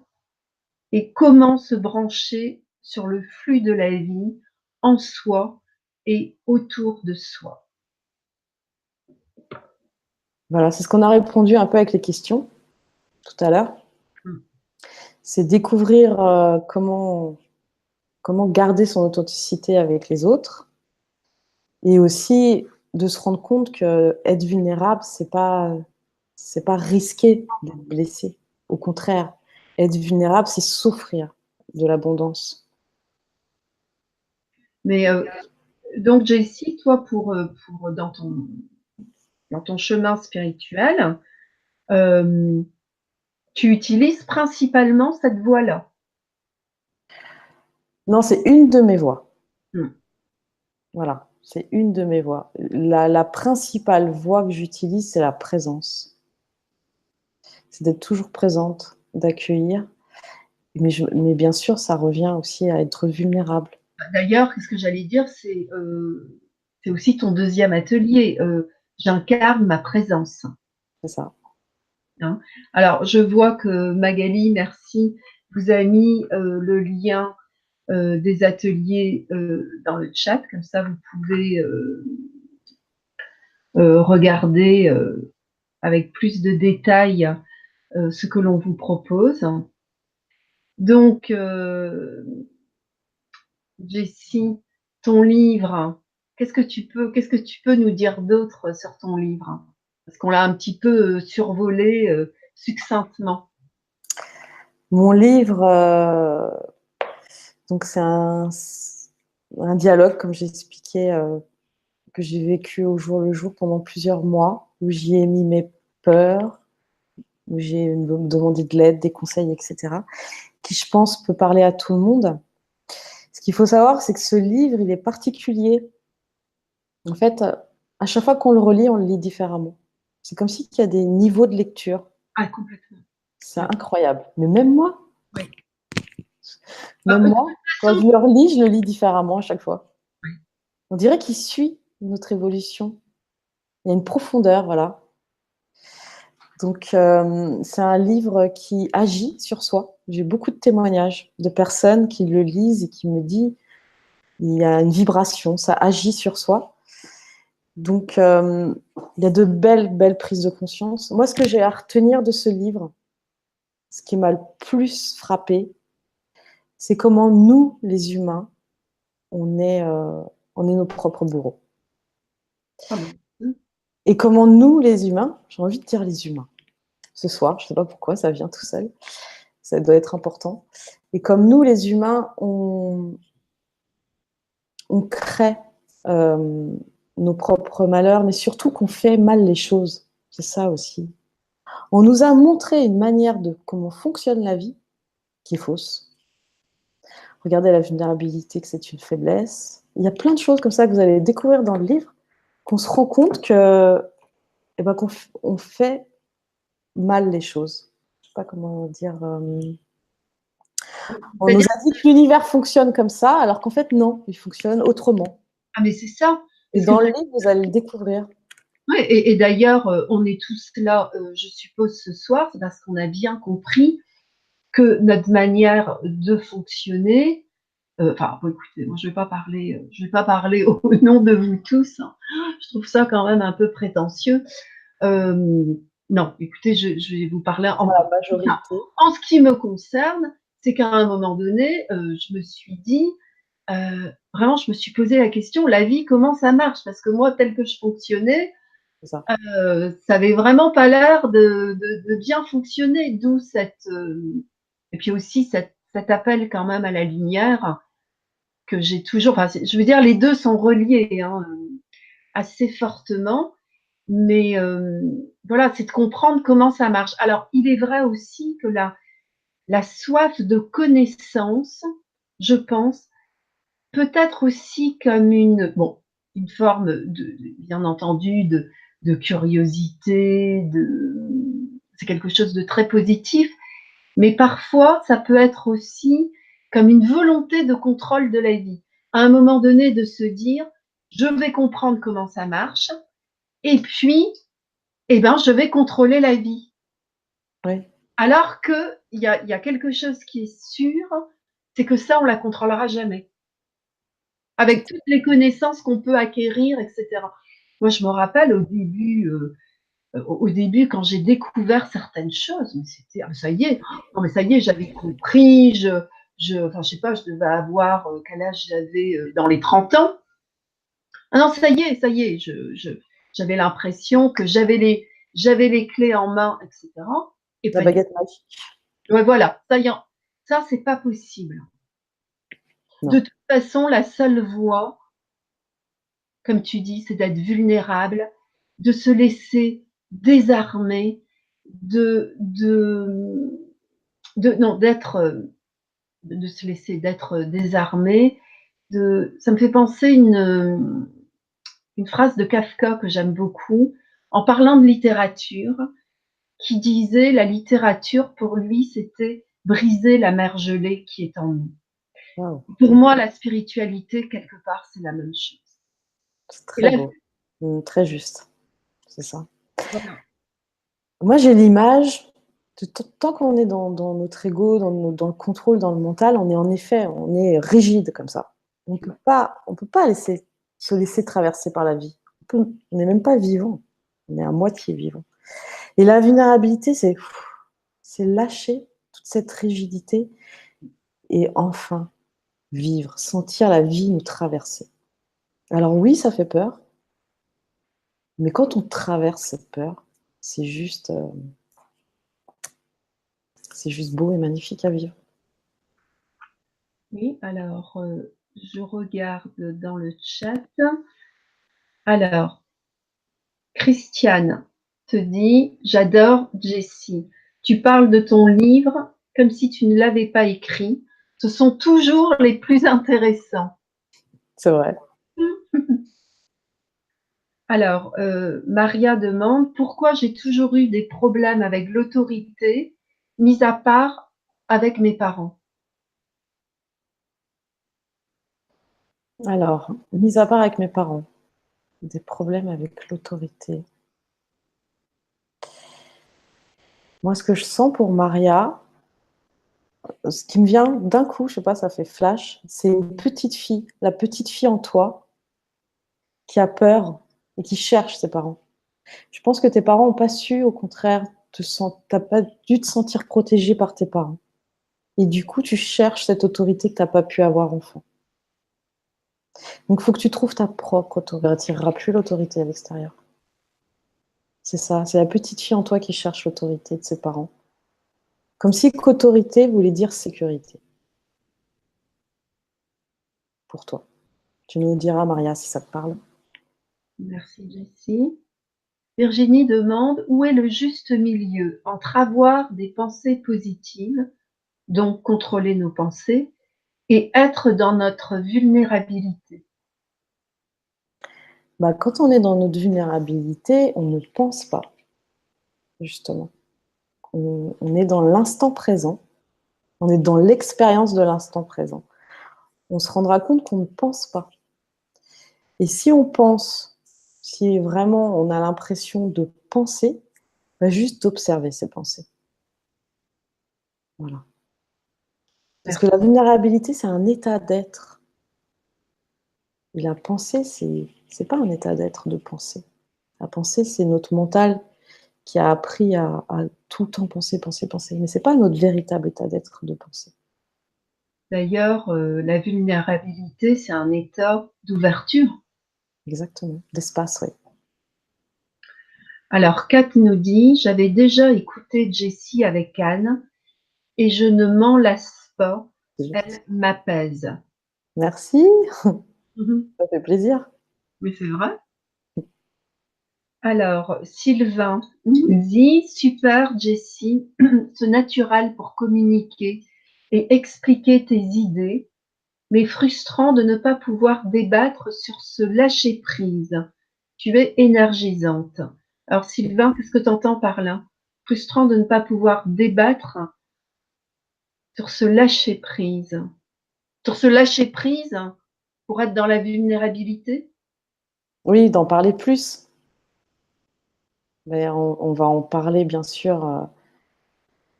Et comment se brancher sur le flux de la vie en soi et autour de soi. Voilà, c'est ce qu'on a répondu un peu avec les questions tout à l'heure. C'est découvrir comment garder son authenticité avec les autres et aussi de se rendre compte que être vulnérable, c'est pas risquer d'être blessé. Au contraire, être vulnérable, c'est s'offrir de l'abondance. Mais donc Jessie, toi, dans ton chemin spirituel, tu utilises principalement cette voie-là. Non, c'est une de mes voies. Mmh. Voilà, c'est une de mes voies. La principale voie que j'utilise, c'est la présence. C'est d'être toujours présente, d'accueillir. Mais bien sûr, ça revient aussi à être vulnérable. D'ailleurs, ce que j'allais dire, c'est aussi ton deuxième atelier. J'incarne ma présence. C'est ça. Hein. Alors, je vois que Magali, merci, vous a mis le lien des ateliers dans le chat, comme ça vous pouvez regarder avec plus de détails ce que l'on vous propose. Donc, Jessie, ton livre, qu'est-ce que tu peux nous dire d'autre sur ton livre? Parce qu'on l'a un petit peu survolé succinctement. Mon livre, donc c'est un dialogue, comme j'expliquais, que j'ai vécu au jour le jour pendant plusieurs mois, où j'y ai mis mes peurs, où j'ai demandé de l'aide, des conseils, etc., qui, je pense, peut parler à tout le monde. Ce qu'il faut savoir, c'est que ce livre, il est particulier. En fait, à chaque fois qu'on le relit, on le lit différemment. C'est comme s'il y a des niveaux de lecture. Ah, complètement. C'est incroyable. Mais même moi, Oui. même moi, quand je le relis, je le lis différemment à chaque fois. On dirait qu'il suit notre évolution. Il y a une profondeur, voilà. Donc, c'est un livre qui agit sur soi. J'ai beaucoup de témoignages de personnes qui le lisent et qui me disent il y a une vibration, ça agit sur soi. Donc, il y a de belles prises de conscience. Moi, ce que j'ai à retenir de ce livre, ce qui m'a le plus frappé, c'est comment nous, les humains, on est nos propres bourreaux. Ah bon. Et comment nous, les humains, j'ai envie de dire les humains, ce soir, je ne sais pas pourquoi, ça vient tout seul, ça doit être important. Et comme nous, les humains, on crée nos propres malheurs, mais surtout qu'on fait mal les choses. C'est ça aussi. On nous a montré une manière de comment fonctionne la vie qui est fausse. Regardez la vulnérabilité, que c'est une faiblesse. Il y a plein de choses comme ça que vous allez découvrir dans le livre, qu'on se rend compte que, eh ben, qu'on fait mal les choses. Je ne sais pas comment dire. On nous C'est-à-dire, a dit que l'univers fonctionne comme ça, alors qu'en fait, non, il fonctionne autrement. ah mais c'est ça. Et Parce que dans le livre, vous allez le découvrir. ouais, et d'ailleurs, on est tous là, je suppose, ce soir, c'est parce qu'on a bien compris que notre manière de fonctionner, enfin, bon, écoutez, moi, je vais pas parler au nom de vous tous, hein. Je trouve ça quand même un peu prétentieux. Euh, non, écoutez, je vais vous parler Dans la majorité. en ce qui me concerne, c'est qu'à un moment donné, je me suis dit, vraiment, je me suis posé la question, la vie, comment ça marche? Parce que moi, tel que je fonctionnais, C'est ça. ça avait vraiment pas l'air de bien fonctionner, d'où et puis aussi cet appel quand même à la lumière que j'ai toujours, enfin, je veux dire, les deux sont reliés, hein, assez fortement, mais voilà, c'est de comprendre comment ça marche. Alors, il est vrai aussi que la soif de connaissance, je pense, peut être aussi comme une forme bien entendu, de curiosité, c'est quelque chose de très positif, mais parfois, ça peut être aussi comme une volonté de contrôle de la vie. À un moment donné, de se dire, je vais comprendre comment ça marche, et puis, eh ben, je vais contrôler la vie. Oui. Alors qu'il y a quelque chose qui est sûr, c'est que ça, on la contrôlera jamais. Avec toutes les connaissances qu'on peut acquérir, etc. Moi, je me rappelle au début, quand j'ai découvert certaines choses, mais c'était, ah, ça y est, non, mais ça y est, j'avais compris, enfin, je sais pas, je devais avoir, quel âge j'avais, dans les 30 ans. Ah non, ça y est, j'avais l'impression que j'avais les clés en main, etc. Et La pas du baguette magique. tout. Ouais, voilà, ça, c'est pas possible. De Non. toute façon, la seule voie, comme tu dis, c'est d'être vulnérable, de se laisser désarmer, non, de se laisser d'être désarmé. Ça me fait penser une phrase de Kafka que j'aime beaucoup, en parlant de littérature, qui disait la littérature, pour lui, c'était briser la mer gelée qui est en nous. Wow. Pour moi, la spiritualité, quelque part, c'est la même chose. C'est Et très là, beau. Très juste. C'est ça. voilà. Moi, j'ai l'image de tant qu'on est dans notre ego, dans le contrôle, dans le mental, on est en effet, on est rigide comme ça. On peut pas se laisser traverser par la vie. On n'est même pas vivant. On est à moitié vivant. Et la vulnérabilité, c'est lâcher toute cette rigidité et enfin vivre, sentir la vie nous traverser. Alors oui, ça fait peur, mais quand on traverse cette peur, c'est juste, euh, c'est juste beau et magnifique à vivre. Oui, alors, je regarde dans le chat. Alors, Christiane te dit, j'adore Jessie. Tu parles de ton livre comme si tu ne l'avais pas écrit. Ce sont toujours les plus intéressants. C'est vrai. Alors, Maria demande pourquoi j'ai toujours eu des problèmes avec l'autorité, mis à part avec mes parents. Alors, mis à part avec mes parents, des problèmes avec l'autorité. Moi, ce que je sens pour Maria, ce qui me vient d'un coup, je sais pas, ça fait flash, c'est une petite fille, la petite fille en toi qui a peur et qui cherche ses parents. Je pense que tes parents n'ont pas su, au contraire, t'as pas dû te sentir protégée par tes parents. Et du coup, tu cherches cette autorité que tu n'as pas pu avoir enfant. Donc, il faut que tu trouves ta propre autorité. Tu n'iras plus l'autorité à l'extérieur. C'est ça, c'est la petite fille en toi qui cherche l'autorité de ses parents. Comme si qu'autorité voulait dire sécurité. Pour toi. Tu nous diras, Maria, si ça te parle. Merci Jessie. Virginie demande où est le juste milieu entre avoir des pensées positives, donc contrôler nos pensées, et être dans notre vulnérabilité. Bah, quand on est dans notre vulnérabilité, on ne pense pas, justement. On est dans l'instant présent. On est dans l'expérience de l'instant présent. On se rendra compte qu'on ne pense pas. Et si on pense, si vraiment on a l'impression de penser, bah juste d'observer ses pensées. Voilà. Parce que Merci. la vulnérabilité, c'est un état d'être. Et la pensée, c'est pas un état d'être de penser. La pensée, c'est notre mental qui a appris à tout le temps penser, penser, penser. Mais c'est pas notre véritable état d'être de penser. D'ailleurs, la vulnérabilité, c'est un état d'ouverture. Exactement. D'espace, oui. Alors, Kat nous dit, j'avais déjà écouté Jessie avec Anne et je ne m'en lasse pas. Elle m'apaise. Merci, Mhm. ça fait plaisir. Mais c'est vrai. Alors, Sylvain nous dit, super Jessie, ce naturel pour communiquer et expliquer tes idées, mais frustrant de ne pas pouvoir débattre sur ce lâcher-prise. Tu es énergisante. Alors, Sylvain, qu'est-ce que tu entends par là? Frustrant de ne pas pouvoir débattre sur ce lâcher-prise. Sur ce lâcher-prise pour être dans la vulnérabilité? Oui, d'en parler plus. Mais on va en parler, bien sûr,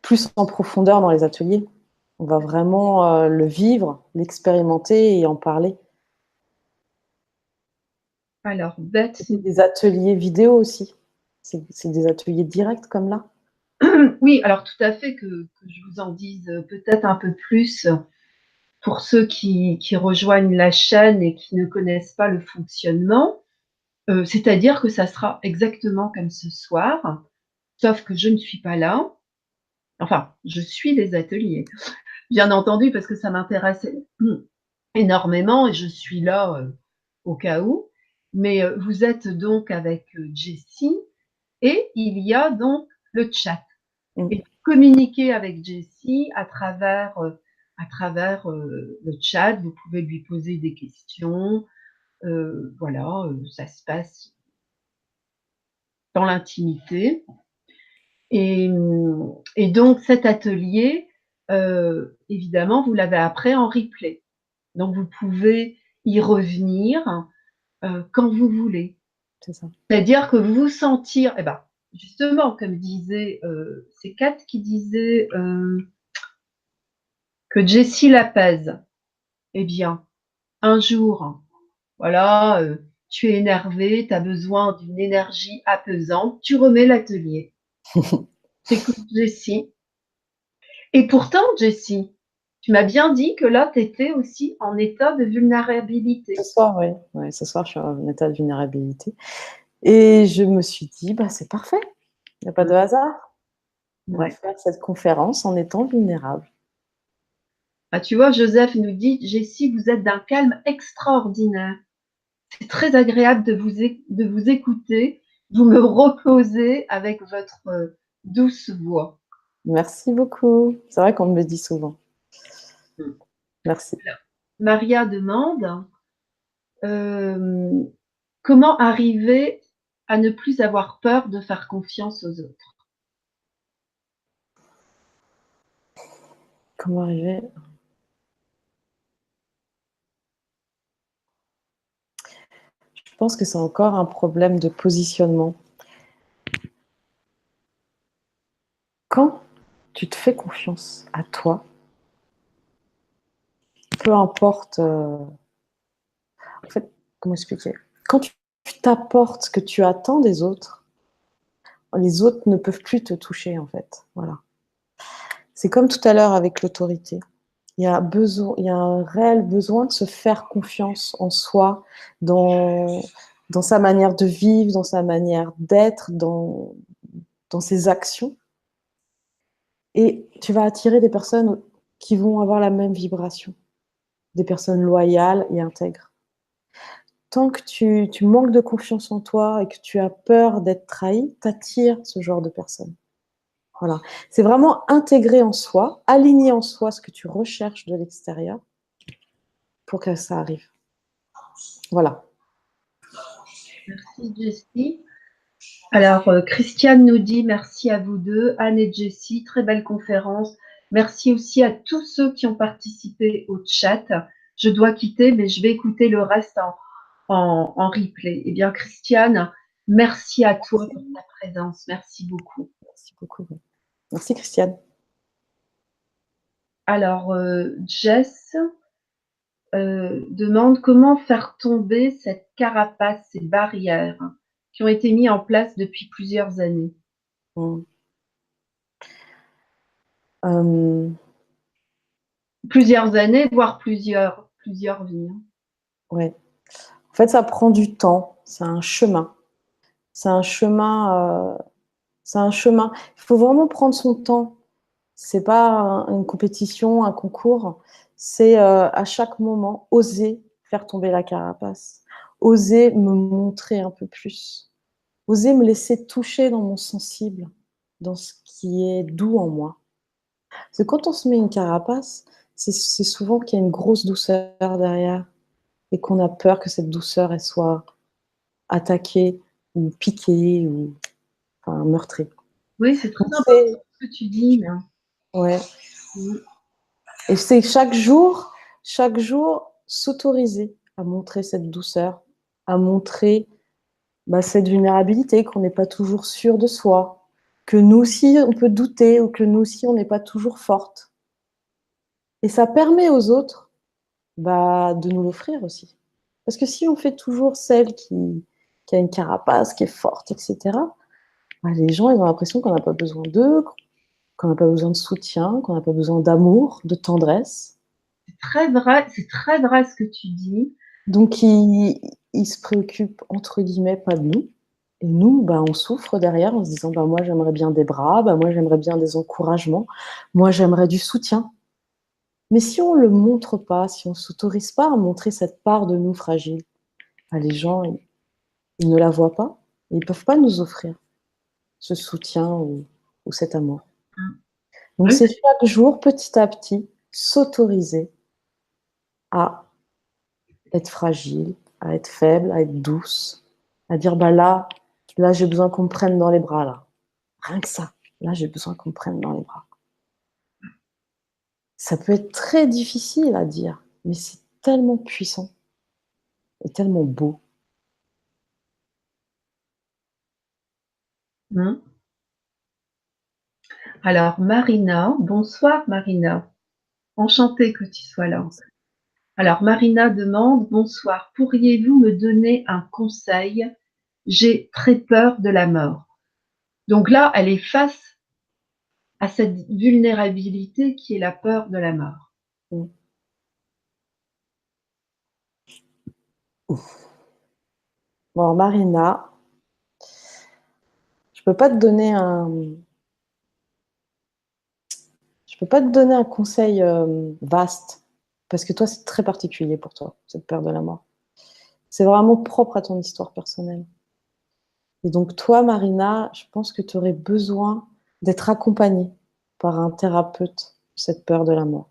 plus en profondeur dans les ateliers. On va vraiment le vivre, l'expérimenter et en parler. Alors, Beth, C'est des ateliers vidéo aussi. C'est des ateliers directs comme là. oui, alors tout à fait que je vous en dise peut-être un peu plus pour ceux qui rejoignent la chaîne et qui ne connaissent pas le fonctionnement. C'est-à-dire que ça sera exactement comme ce soir, sauf que je ne suis pas là. Enfin, je suis les ateliers, bien entendu, parce que ça m'intéresse énormément et je suis là au cas où. Mais vous êtes donc avec Jessie et il y a donc le chat. Mm. Et communiquer avec Jessie à travers le chat. Vous pouvez lui poser des questions. Voilà, ça se passe dans l'intimité. Et, et donc cet atelier, évidemment, vous l'avez après en replay. Donc vous pouvez y revenir quand vous voulez. C'est ça. C'est-à-dire que vous vous sentir, eh ben, justement, comme disait, c'est Kat qui disait que Jessie l'apaise. Eh bien, un jour, voilà, tu es énervé, tu as besoin d'une énergie apaisante, tu remets l'atelier. T'écoutes Jessie. Et pourtant, Jessie, tu m'as bien dit que là, tu étais aussi en état de Ce vulnérabilité. soir, oui. Ouais, ce soir, je suis en état de vulnérabilité. Et je me suis dit, bah, c'est parfait. Il n'y a pas de hasard. On va Ouais. faire cette conférence en étant vulnérable. Ah, tu vois, Joseph nous dit, Jessie, vous êtes d'un calme extraordinaire. C'est très agréable de vous écouter. Vous me reposez avec votre douce voix. Merci beaucoup. C'est vrai qu'on me le dit souvent. Merci. Maria demande comment arriver à ne plus avoir peur de faire confiance aux autres. Comment arriver? pense que c'est encore un problème de positionnement. Quand tu te fais confiance à toi, peu importe... en fait, comment expliquer? Quand tu t'apportes ce que tu attends des autres, les autres ne peuvent plus te toucher, en fait. Voilà. C'est comme tout à l'heure avec l'autorité. Il y a un réel besoin de se faire confiance en soi, dans, dans sa manière de vivre, dans sa manière d'être, dans ses actions. Et tu vas attirer des personnes qui vont avoir la même vibration, des personnes loyales et intègres. Tant que tu manques de confiance en toi et que tu as peur d'être trahi, t'attires ce genre de personnes. Voilà. C'est vraiment intégrer en soi, aligner en soi ce que tu recherches de l'extérieur pour que ça arrive. Voilà. Merci Jessie. Alors, Christiane nous dit merci à vous deux, Anne et Jessie, très belle conférence. Merci aussi à tous ceux qui ont participé au chat. Je dois quitter, mais je vais écouter le reste en replay. Eh bien, Christiane, merci à toi pour ta présence. Merci beaucoup. Merci beaucoup. Merci Christiane. Alors, Jess demande comment faire tomber cette carapace, ces barrières qui ont été mises en place depuis plusieurs années. Plusieurs années, voire plusieurs vies. Ouais. En fait, ça prend du temps. C'est un chemin. C'est un chemin. C'est un chemin. Il faut vraiment prendre son temps. C'est pas une compétition, un concours. C'est à chaque moment oser faire tomber la carapace, oser me montrer un peu plus, oser me laisser toucher dans mon sensible, dans ce qui est doux en moi. Parce que quand on se met une carapace, c'est souvent qu'il y a une grosse douceur derrière et qu'on a peur que cette douceur elle soit attaquée ou piquée ou enfin, meurtrie. Oui, c'est très important ce que tu dis. Là. Ouais. Et c'est chaque jour, s'autoriser à montrer cette douceur, à montrer cette vulnérabilité, qu'on n'est pas toujours sûr de soi, que nous aussi on peut douter ou que nous aussi on n'est pas toujours forte. Et ça permet aux autres de nous l'offrir aussi. Parce que si on fait toujours celle qui a une carapace, qui est forte, etc., les gens ils ont l'impression qu'on n'a pas besoin d'eux, qu'on n'a pas besoin de soutien, qu'on n'a pas besoin d'amour, de tendresse. C'est très vrai ce que tu dis. Donc, ils se préoccupent, entre guillemets, pas de nous. Et nous, on souffre derrière en se disant, moi, j'aimerais bien des bras, moi, j'aimerais bien des encouragements, moi, j'aimerais du soutien. Mais si on ne le montre pas, si on ne s'autorise pas à montrer cette part de nous fragile, les gens, ils ne la voient pas. Et ils ne peuvent pas nous offrir ce soutien ou cet amour. Donc, Oui. c'est chaque jour, petit à petit, s'autoriser à être fragile, à être faible, à être douce, à dire là j'ai besoin qu'on me prenne dans les bras là. Rien que ça. Là j'ai besoin qu'on me prenne dans les bras. Ça peut être très difficile à dire, mais c'est tellement puissant et tellement beau. Alors Marina, bonsoir Marina. Enchantée que tu sois là. Alors Marina demande, bonsoir, pourriez-vous me donner un conseil? J'ai très peur de la mort. Donc là, elle est face à cette vulnérabilité qui est la peur de la mort. Bon, Marina, je peux pas te donner un conseil vaste, parce que toi, c'est très particulier pour toi, cette peur de la mort. C'est vraiment propre à ton histoire personnelle. Et donc, toi, Marina, je pense que tu aurais besoin d'être accompagnée par un thérapeute pour cette peur de la mort.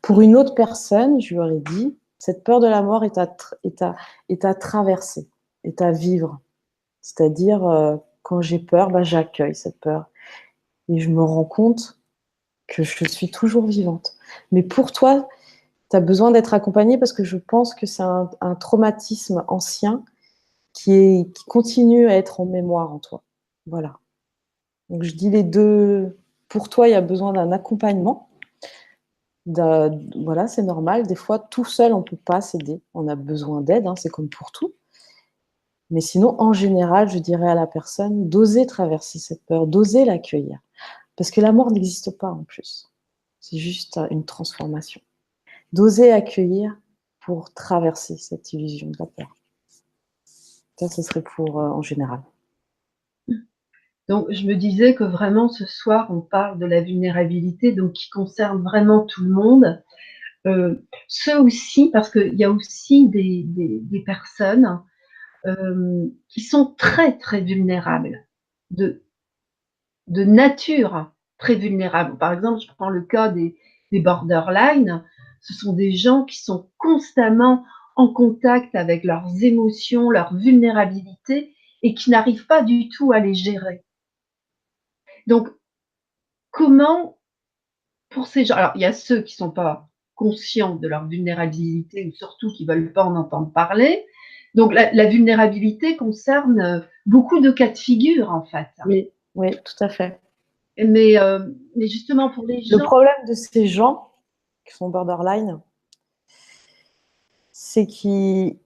Pour une autre personne, je lui aurais dit, cette peur de la mort est à traverser, est à vivre. C'est-à-dire, quand j'ai peur, j'accueille cette peur. Et je me rends compte que je suis toujours vivante. Mais pour toi, tu as besoin d'être accompagnée parce que je pense que c'est un traumatisme ancien qui continue à être en mémoire en toi. Voilà. Donc je dis les deux. Pour toi, il y a besoin d'un accompagnement. Voilà, c'est normal. Des fois, tout seul, on ne peut pas s'aider. On a besoin d'aide, hein, c'est comme pour tout. Mais sinon, en général, je dirais à la personne d'oser traverser cette peur, d'oser l'accueillir. Parce que la mort n'existe pas en plus. C'est juste une transformation. D'oser accueillir pour traverser cette illusion de la peur. Ça, ce serait pour en général. Donc, je me disais que vraiment ce soir, on parle de la vulnérabilité, donc qui concerne vraiment tout le monde. Ceux aussi, parce qu'il y a aussi des personnes qui sont très, très vulnérables, de, de nature très vulnérables. Par exemple, je prends le cas des borderline. Ce sont des gens qui sont constamment en contact avec leurs émotions, leur vulnérabilité, et qui n'arrivent pas du tout à les gérer. Donc, comment, pour ces gens, alors il y a ceux qui ne sont pas conscients de leur vulnérabilité ou surtout qui ne veulent pas en entendre parler. Donc, la vulnérabilité concerne beaucoup de cas de figure, en fait. Oui, oui, tout à fait. Mais justement, pour les Le gens. problème de ces gens qui sont borderline, c'est qu'ils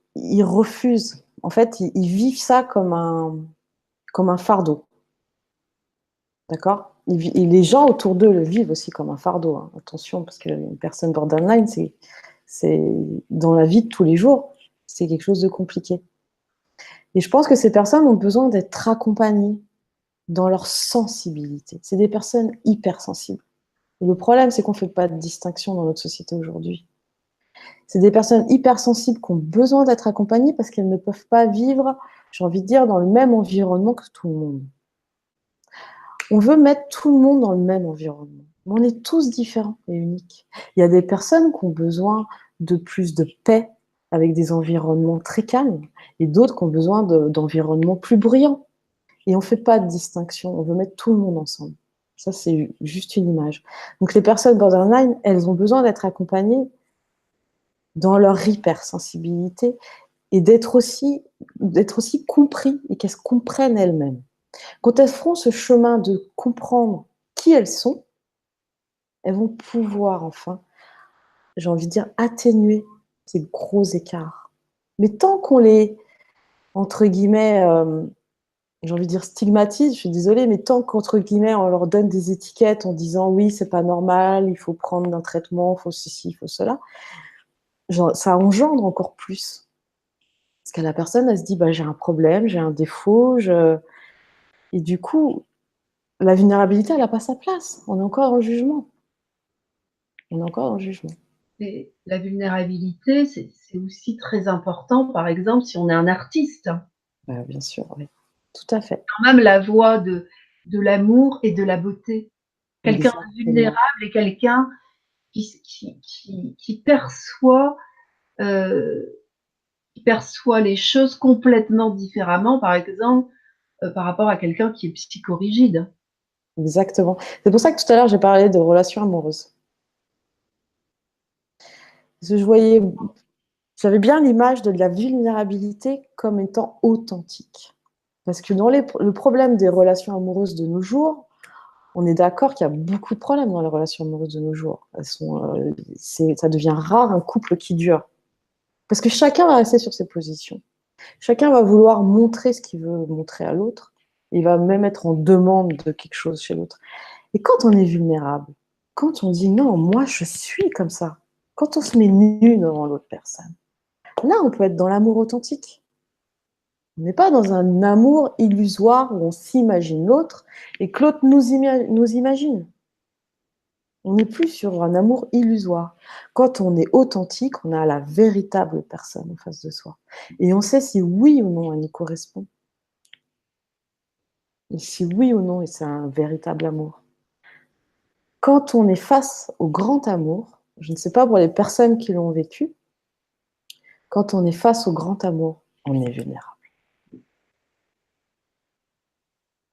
refusent. En fait, ils vivent ça comme un fardeau. D'accord? Et les gens autour d'eux le vivent aussi comme un fardeau. Hein. Attention, parce qu'une personne borderline, c'est dans la vie de tous les jours, c'est quelque chose de compliqué. Et je pense que ces personnes ont besoin d'être accompagnées dans leur sensibilité. C'est des personnes hypersensibles. Et le problème, c'est qu'on ne fait pas de distinction dans notre société aujourd'hui. C'est des personnes hypersensibles qui ont besoin d'être accompagnées parce qu'elles ne peuvent pas vivre, j'ai envie de dire, dans le même environnement que tout le monde. On veut mettre tout le monde dans le même environnement. Mais on est tous différents et uniques. Il y a des personnes qui ont besoin de plus de paix avec des environnements très calmes et d'autres qui ont besoin d'environnements plus bruyants. Et on ne fait pas de distinction, on veut mettre tout le monde ensemble. Ça, c'est juste une image. Donc les personnes borderline, elles ont besoin d'être accompagnées dans leur hypersensibilité et d'être aussi compris et qu'elles se comprennent elles-mêmes. Quand elles feront ce chemin de comprendre qui elles sont, elles vont pouvoir enfin, j'ai envie de dire, atténuer ces gros écarts. Mais tant qu'on les, entre guillemets, j'ai envie de dire stigmatise, je suis désolée, mais tant qu'entre guillemets, on leur donne des étiquettes en disant oui, c'est pas normal, il faut prendre un traitement, il faut ceci, il faut cela, genre, ça engendre encore plus. Parce que la personne, elle se dit, bah, j'ai un problème, j'ai un défaut, et du coup, la vulnérabilité, elle n'a pas sa place. On est encore en jugement. On est encore en jugement. Et la vulnérabilité, c'est aussi très important, par exemple, si on est un artiste. Bien sûr, oui. Tout à fait. Quand même la voie de l'amour et de la beauté. Quelqu'un de Exactement. vulnérable et quelqu'un qui perçoit, les choses complètement différemment, par exemple, par rapport à quelqu'un qui est psychorigide. Exactement. C'est pour ça que tout à l'heure, j'ai parlé de relations amoureuses. Parce que j'avais bien l'image de la vulnérabilité comme étant authentique. Parce que le problème des relations amoureuses de nos jours, on est d'accord qu'il y a beaucoup de problèmes dans les relations amoureuses de nos jours. Ça devient rare un couple qui dure. Parce que chacun va rester sur ses positions. Chacun va vouloir montrer ce qu'il veut montrer à l'autre. Il va même être en demande de quelque chose chez l'autre. Et quand on est vulnérable, quand on dit non, moi je suis comme ça, quand on se met nu devant l'autre personne, là on peut être dans l'amour authentique. On n'est pas dans un amour illusoire où on s'imagine l'autre et que l'autre nous imagine. On n'est plus sur un amour illusoire. Quand on est authentique, on a la véritable personne en face de soi. Et on sait si oui ou non elle nous correspond. Et si oui ou non, et c'est un véritable amour. Quand on est face au grand amour, je ne sais pas pour les personnes qui l'ont vécu, quand on est face au grand amour, on est vulnérable.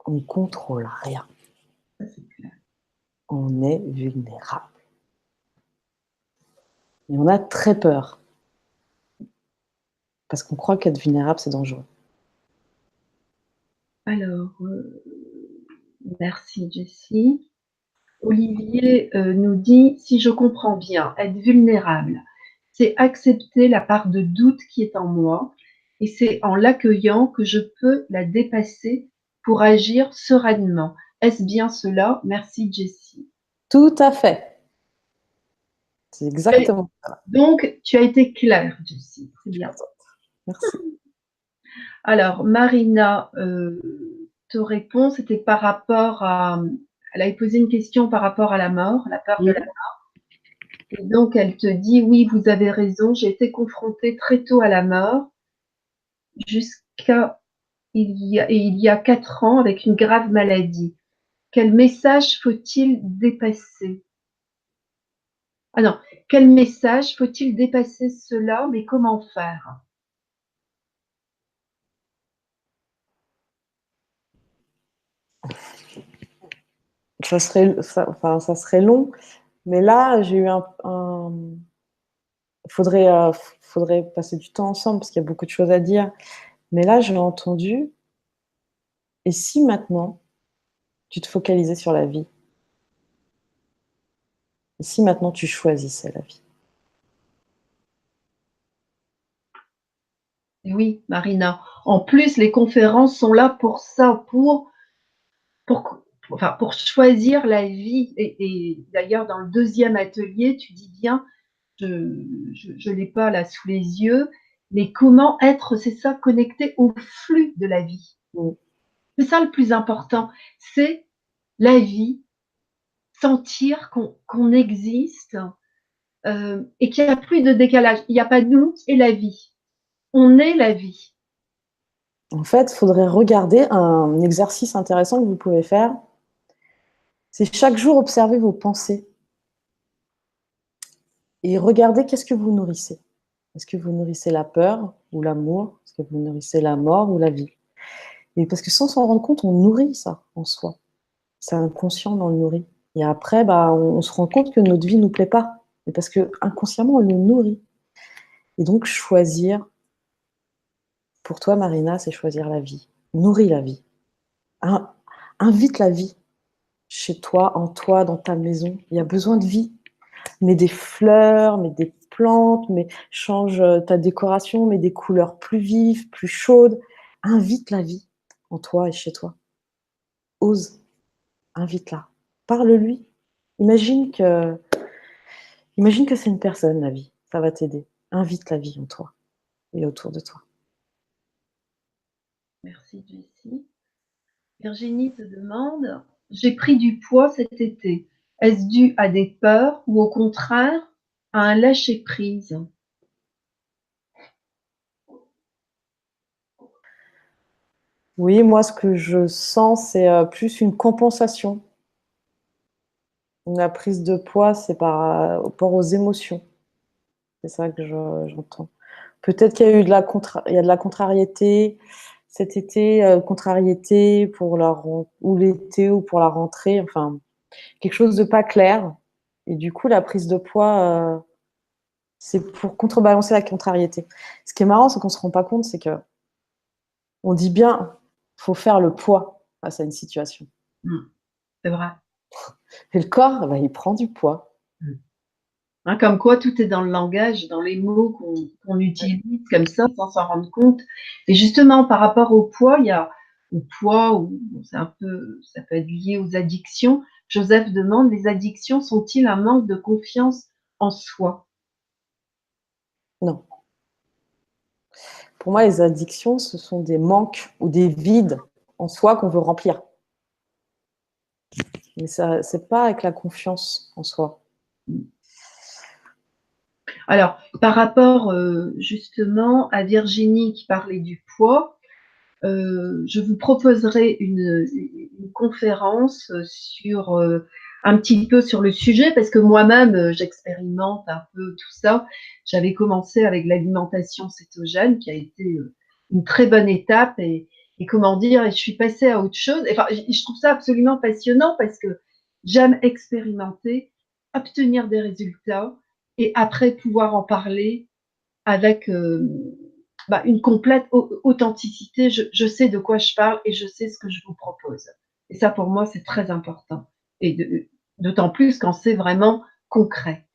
On ne contrôle rien. On est vulnérable. Et on a très peur. Parce qu'on croit qu'être vulnérable, c'est dangereux. Alors, merci Jessie. Olivier nous dit, si je comprends bien, être vulnérable, c'est accepter la part de doute qui est en moi et c'est en l'accueillant que je peux la dépasser pour agir sereinement. Est-ce bien cela? Merci Jessie. Tout à fait. C'est exactement ça. Donc, tu as été claire, Jessie. C'est Je suis bien. contente. Merci. Alors, Marina te répond, c'était par rapport à... Elle avait posé une question par rapport à la mort, la peur de la Oui. mort. Et donc, elle te dit, oui, vous avez raison, j'ai été confrontée très tôt à la mort, jusqu'à il y a 4 ans, avec une grave maladie. Quel message faut-il dépasser? Ah non, quel message faut-il dépasser cela, mais comment faire? Ça serait long, mais là, j'ai eu faudrait passer du temps ensemble parce qu'il y a beaucoup de choses à dire. Mais là, j'ai entendu, et si maintenant, tu te focalisais sur la vie? Et si maintenant, tu choisissais la vie? Et oui, Marina. En plus, les conférences sont là pour ça, pour, enfin, pour choisir la vie. Et d'ailleurs, dans le deuxième atelier, tu dis bien, je ne l'ai pas là sous les yeux, mais comment être, c'est ça, connecté au flux de la vie. Mm. C'est ça le plus important, c'est la vie, sentir qu'on existe et qu'il n'y a plus de décalage. Il n'y a pas nous et la vie. On est la vie. En fait, il faudrait regarder un exercice intéressant que vous pouvez faire. C'est chaque jour observer vos pensées et regarder qu'est-ce que vous nourrissez. Est-ce que vous nourrissez la peur ou l'amour? Est-ce que vous nourrissez la mort ou la vie? Et parce que sans s'en rendre compte, on nourrit ça en soi. C'est inconscient, on le nourrit. Et après, bah, on se rend compte que notre vie ne nous plaît pas. Mais parce que inconsciemment, on le nourrit. Et donc, choisir, pour toi, Marina, c'est choisir la vie. Nourris la vie. Invite la vie chez toi, en toi, dans ta maison. Il y a besoin de vie. Mets des fleurs, mets des plantes, mais change ta décoration, mets des couleurs plus vives, plus chaudes. Invite la vie en toi et chez toi. Ose, invite-la. Parle-lui. Imagine que, imagine que c'est une personne, la vie. Ça va t'aider. Invite la vie en toi et autour de toi. Merci Jessie. Virginie te demande, j'ai pris du poids cet été. Est-ce dû à des peurs ou au contraire à un lâcher-prise? Oui, moi, ce que je sens, c'est plus une compensation. La prise de poids, c'est par rapport aux émotions. C'est ça que j'entends. Peut-être qu'il y a eu il y a de la contrariété cet été, contrariété pour ou l'été ou pour la rentrée, enfin, quelque chose de pas clair. Et du coup, la prise de poids, c'est pour contrebalancer la contrariété. Ce qui est marrant, c'est qu'on se rend pas compte, c'est que on dit bien, faut faire le poids face à une situation. C'est vrai. Et le corps, bah, il prend du poids. Hein, comme quoi, tout est dans le langage, dans les mots qu'on utilise comme ça, sans s'en rendre compte. Et justement, par rapport au poids, il y a au poids, ou c'est un peu, ça peut être lié aux addictions. Joseph demande, les addictions sont-ils un manque de confiance en soi? Non. Pour moi, les addictions, ce sont des manques ou des vides en soi qu'on veut remplir. Mais ça, c'est pas avec la confiance en soi. Alors, par rapport justement à Virginie qui parlait du poids, je vous proposerai une conférence sur un petit peu sur le sujet parce que moi-même j'expérimente un peu tout ça. J'avais commencé avec l'alimentation cétogène qui a été une très bonne étape et comment dire, et je suis passée à autre chose. Enfin, je trouve ça absolument passionnant parce que j'aime expérimenter, obtenir des résultats et après pouvoir en parler avec une complète authenticité. Je sais de quoi je parle et je sais ce que je vous propose. Et ça, pour moi, c'est très important. Et d'autant plus quand c'est vraiment concret.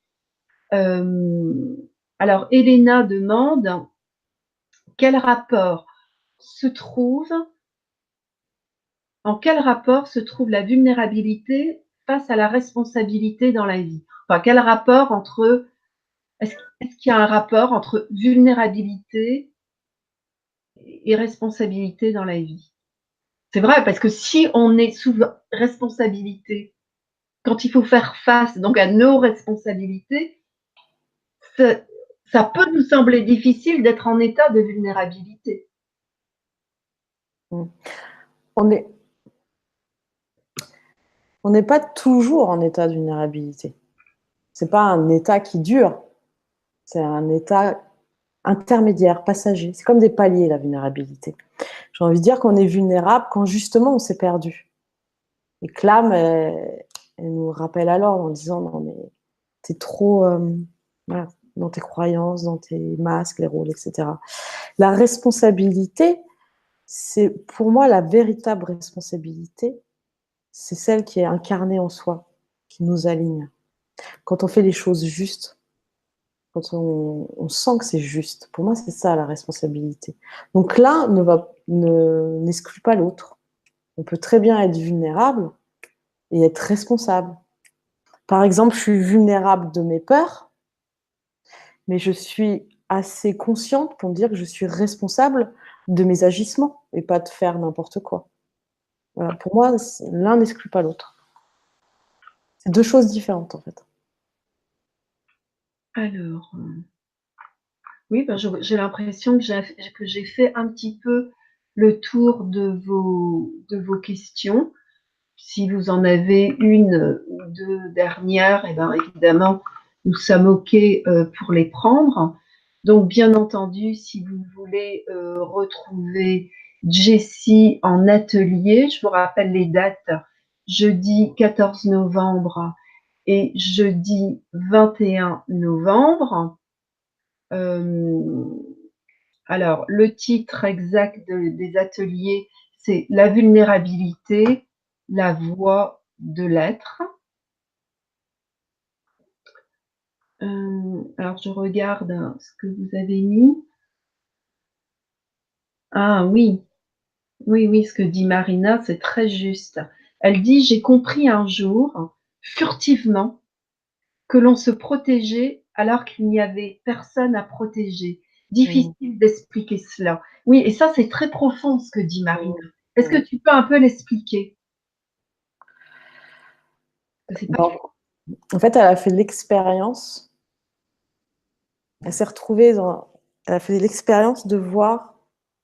Alors, Elena demande quel rapport se trouve, en quel rapport se trouve la vulnérabilité face à la responsabilité dans la vie? Enfin, quel rapport entre, est-ce qu'il y a un rapport entre vulnérabilité et responsabilité dans la vie? C'est vrai, parce que si on est sous responsabilité, quand il faut faire face donc à nos responsabilités, ça, ça peut nous sembler difficile d'être en état de vulnérabilité. On n'est pas toujours en état de vulnérabilité. C'est pas un état qui dure, c'est un état intermédiaire, passager. C'est comme des paliers, la vulnérabilité. J'ai envie de dire qu'on est vulnérable quand justement on s'est perdu. Et Clam, elle nous rappelle alors en disant non mais t'es trop voilà, dans tes croyances, dans tes masques, les rôles, etc. La responsabilité, c'est pour moi la véritable responsabilité, c'est celle qui est incarnée en soi, qui nous aligne. Quand on fait les choses justes, quand on sent que c'est juste. Pour moi, c'est ça la responsabilité. Donc l'un n'exclut pas l'autre. On peut très bien être vulnérable et être responsable. Par exemple, je suis vulnérable de mes peurs, mais je suis assez consciente pour me dire que je suis responsable de mes agissements et pas de faire n'importe quoi. Voilà. Pour moi, l'un n'exclut pas l'autre. C'est deux choses différentes en fait. Alors, oui, j'ai l'impression que j'ai fait un petit peu le tour de vos questions. Si vous en avez une ou deux dernières, et bien évidemment, nous sommes OK pour les prendre. Donc, bien entendu, si vous voulez retrouver Jessie en atelier, je vous rappelle les dates, jeudi 14 novembre et jeudi 21 novembre. Alors, le titre exact des ateliers, c'est La vulnérabilité, la voie de l'être. Alors, je regarde ce que vous avez mis. Ah oui, oui, ce que dit Marina, c'est très juste. Elle dit, j'ai compris un jour, furtivement, que l'on se protégeait alors qu'il n'y avait personne à protéger. Difficile d'expliquer cela. Oui, et ça, c'est très profond ce que dit Marina. Est-ce que tu peux un peu l'expliquer? Bon. En fait, elle a fait l'expérience, elle s'est retrouvée elle a fait l'expérience de voir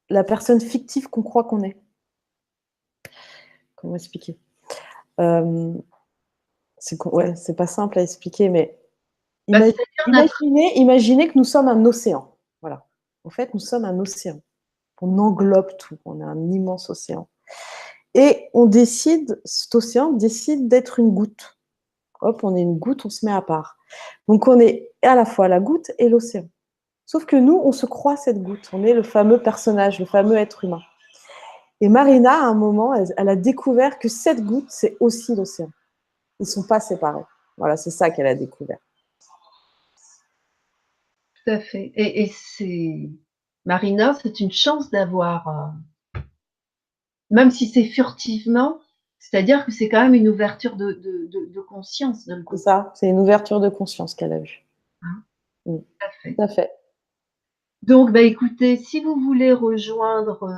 la personne fictive qu'on croit qu'on est. Comment expliquer c'est pas simple à expliquer, mais imaginez que nous sommes un océan. Voilà. En fait, nous sommes un océan. On englobe tout. On est un immense océan. Et cet océan décide d'être une goutte. Hop, on est une goutte, on se met à part. Donc, on est à la fois la goutte et l'océan. Sauf que nous, on se croit cette goutte. On est le fameux personnage, le fameux être humain. Et Marina, à un moment, elle a découvert que cette goutte, c'est aussi l'océan. Ils ne sont pas séparés. Voilà, c'est ça qu'elle a découvert. Tout à fait. Et c'est Marina, c'est une chance d'avoir, même si c'est furtivement, c'est-à-dire que c'est quand même une ouverture de conscience de le C'est coup. ça, c'est une ouverture de conscience qu'elle a eue. Hein, Oui, tout à fait. tout à fait. Donc, bah, écoutez, si vous voulez rejoindre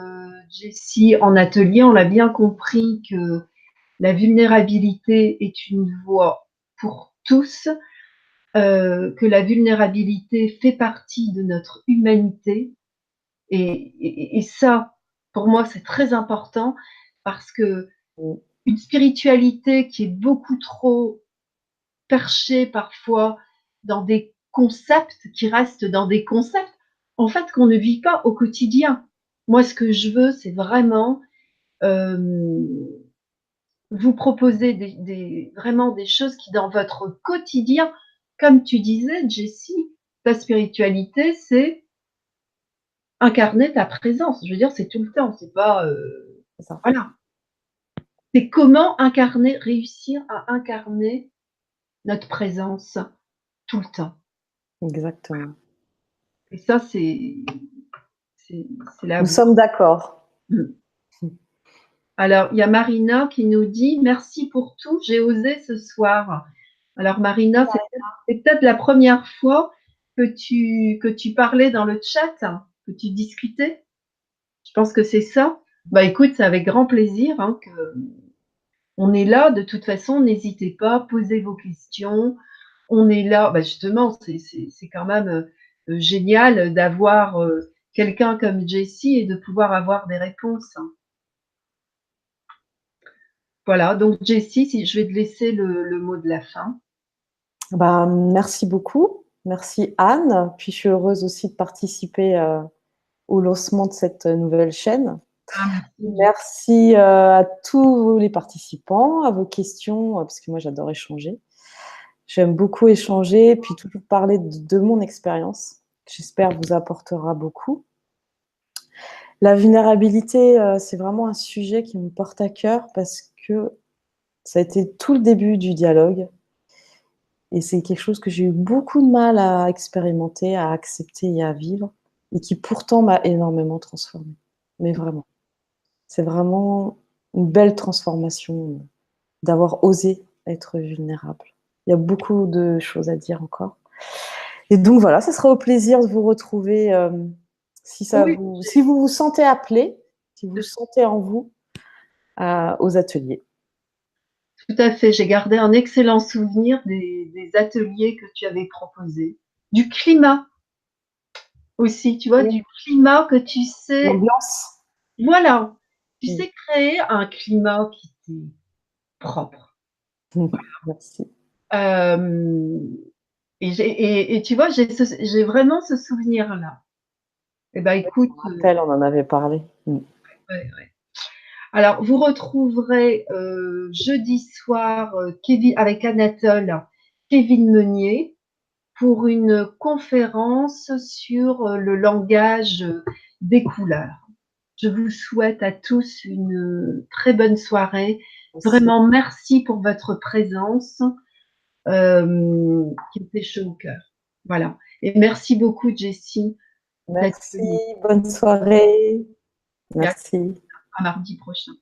Jessie en atelier, on a bien compris que la vulnérabilité est une voie pour tous, que la vulnérabilité fait partie de notre humanité. Et ça, pour moi, c'est très important parce que une spiritualité qui est beaucoup trop perchée parfois dans des concepts, qui restent dans des concepts, en fait, qu'on ne vit pas au quotidien. Moi, ce que je veux, c'est vraiment euh, vous proposer vraiment des choses qui, dans votre quotidien, comme tu disais, Jessie, ta spiritualité, c'est incarner ta présence. Je veux dire, c'est tout le temps, c'est pas, C'est ça. voilà. C'est comment incarner, réussir à incarner notre présence tout le temps. Exactement. Et ça, c'est la Nous voie. sommes d'accord. Mmh. Alors, il y a Marina qui nous dit: «Merci pour tout, j'ai osé ce soir». Alors Marina, c'est peut-être la première fois que tu parlais dans le chat, que tu discutais? Je pense que c'est ça. Bah, écoute, c'est avec grand plaisir, hein, qu'on est là. De toute façon, n'hésitez pas, posez vos questions. On est là, bah, justement, c'est quand même, génial d'avoir, quelqu'un comme Jessie et de pouvoir avoir des réponses. Voilà, donc Jessie, si je vais te laisser le mot de la fin. Bah, merci beaucoup. Merci Anne. Puis je suis heureuse aussi de participer au lancement de cette nouvelle chaîne. Ah merci. Merci à tous les participants, à vos questions, parce que moi j'adore échanger. J'aime beaucoup échanger et puis toujours parler de mon expérience. J'espère vous apportera beaucoup. La vulnérabilité, c'est vraiment un sujet qui me porte à cœur parce que ça a été tout le début du dialogue et c'est quelque chose que j'ai eu beaucoup de mal à expérimenter, à accepter et à vivre et qui pourtant m'a énormément transformée. Mais vraiment, c'est vraiment une belle transformation d'avoir osé être vulnérable. Il y a beaucoup de choses à dire encore. Et donc voilà, ça sera au plaisir de vous retrouver Oui, si vous vous sentez appelé, si vous sentez en vous aux ateliers. tout à fait. J'ai gardé un excellent souvenir des ateliers que tu avais proposés. Du climat aussi, tu vois, Oui, du climat que tu sais, l'ambiance. voilà, tu Mm. sais créer un climat qui t'est propre. Merci. Euh, et tu vois, j'ai vraiment ce souvenir-là. Eh ben, écoute, Rappel, on en avait parlé. Mm. ouais, ouais. Alors, vous retrouverez jeudi soir Kevin, avec Anatole, Kevin Meunier, pour une conférence sur le langage des couleurs. Je vous souhaite à tous une très bonne soirée. Merci. Vraiment, merci pour votre présence qui me fait chaud au cœur. Voilà. Et merci beaucoup, Jessie, pour Merci. l'atelier. Bonne soirée. Et Merci. à mardi prochain.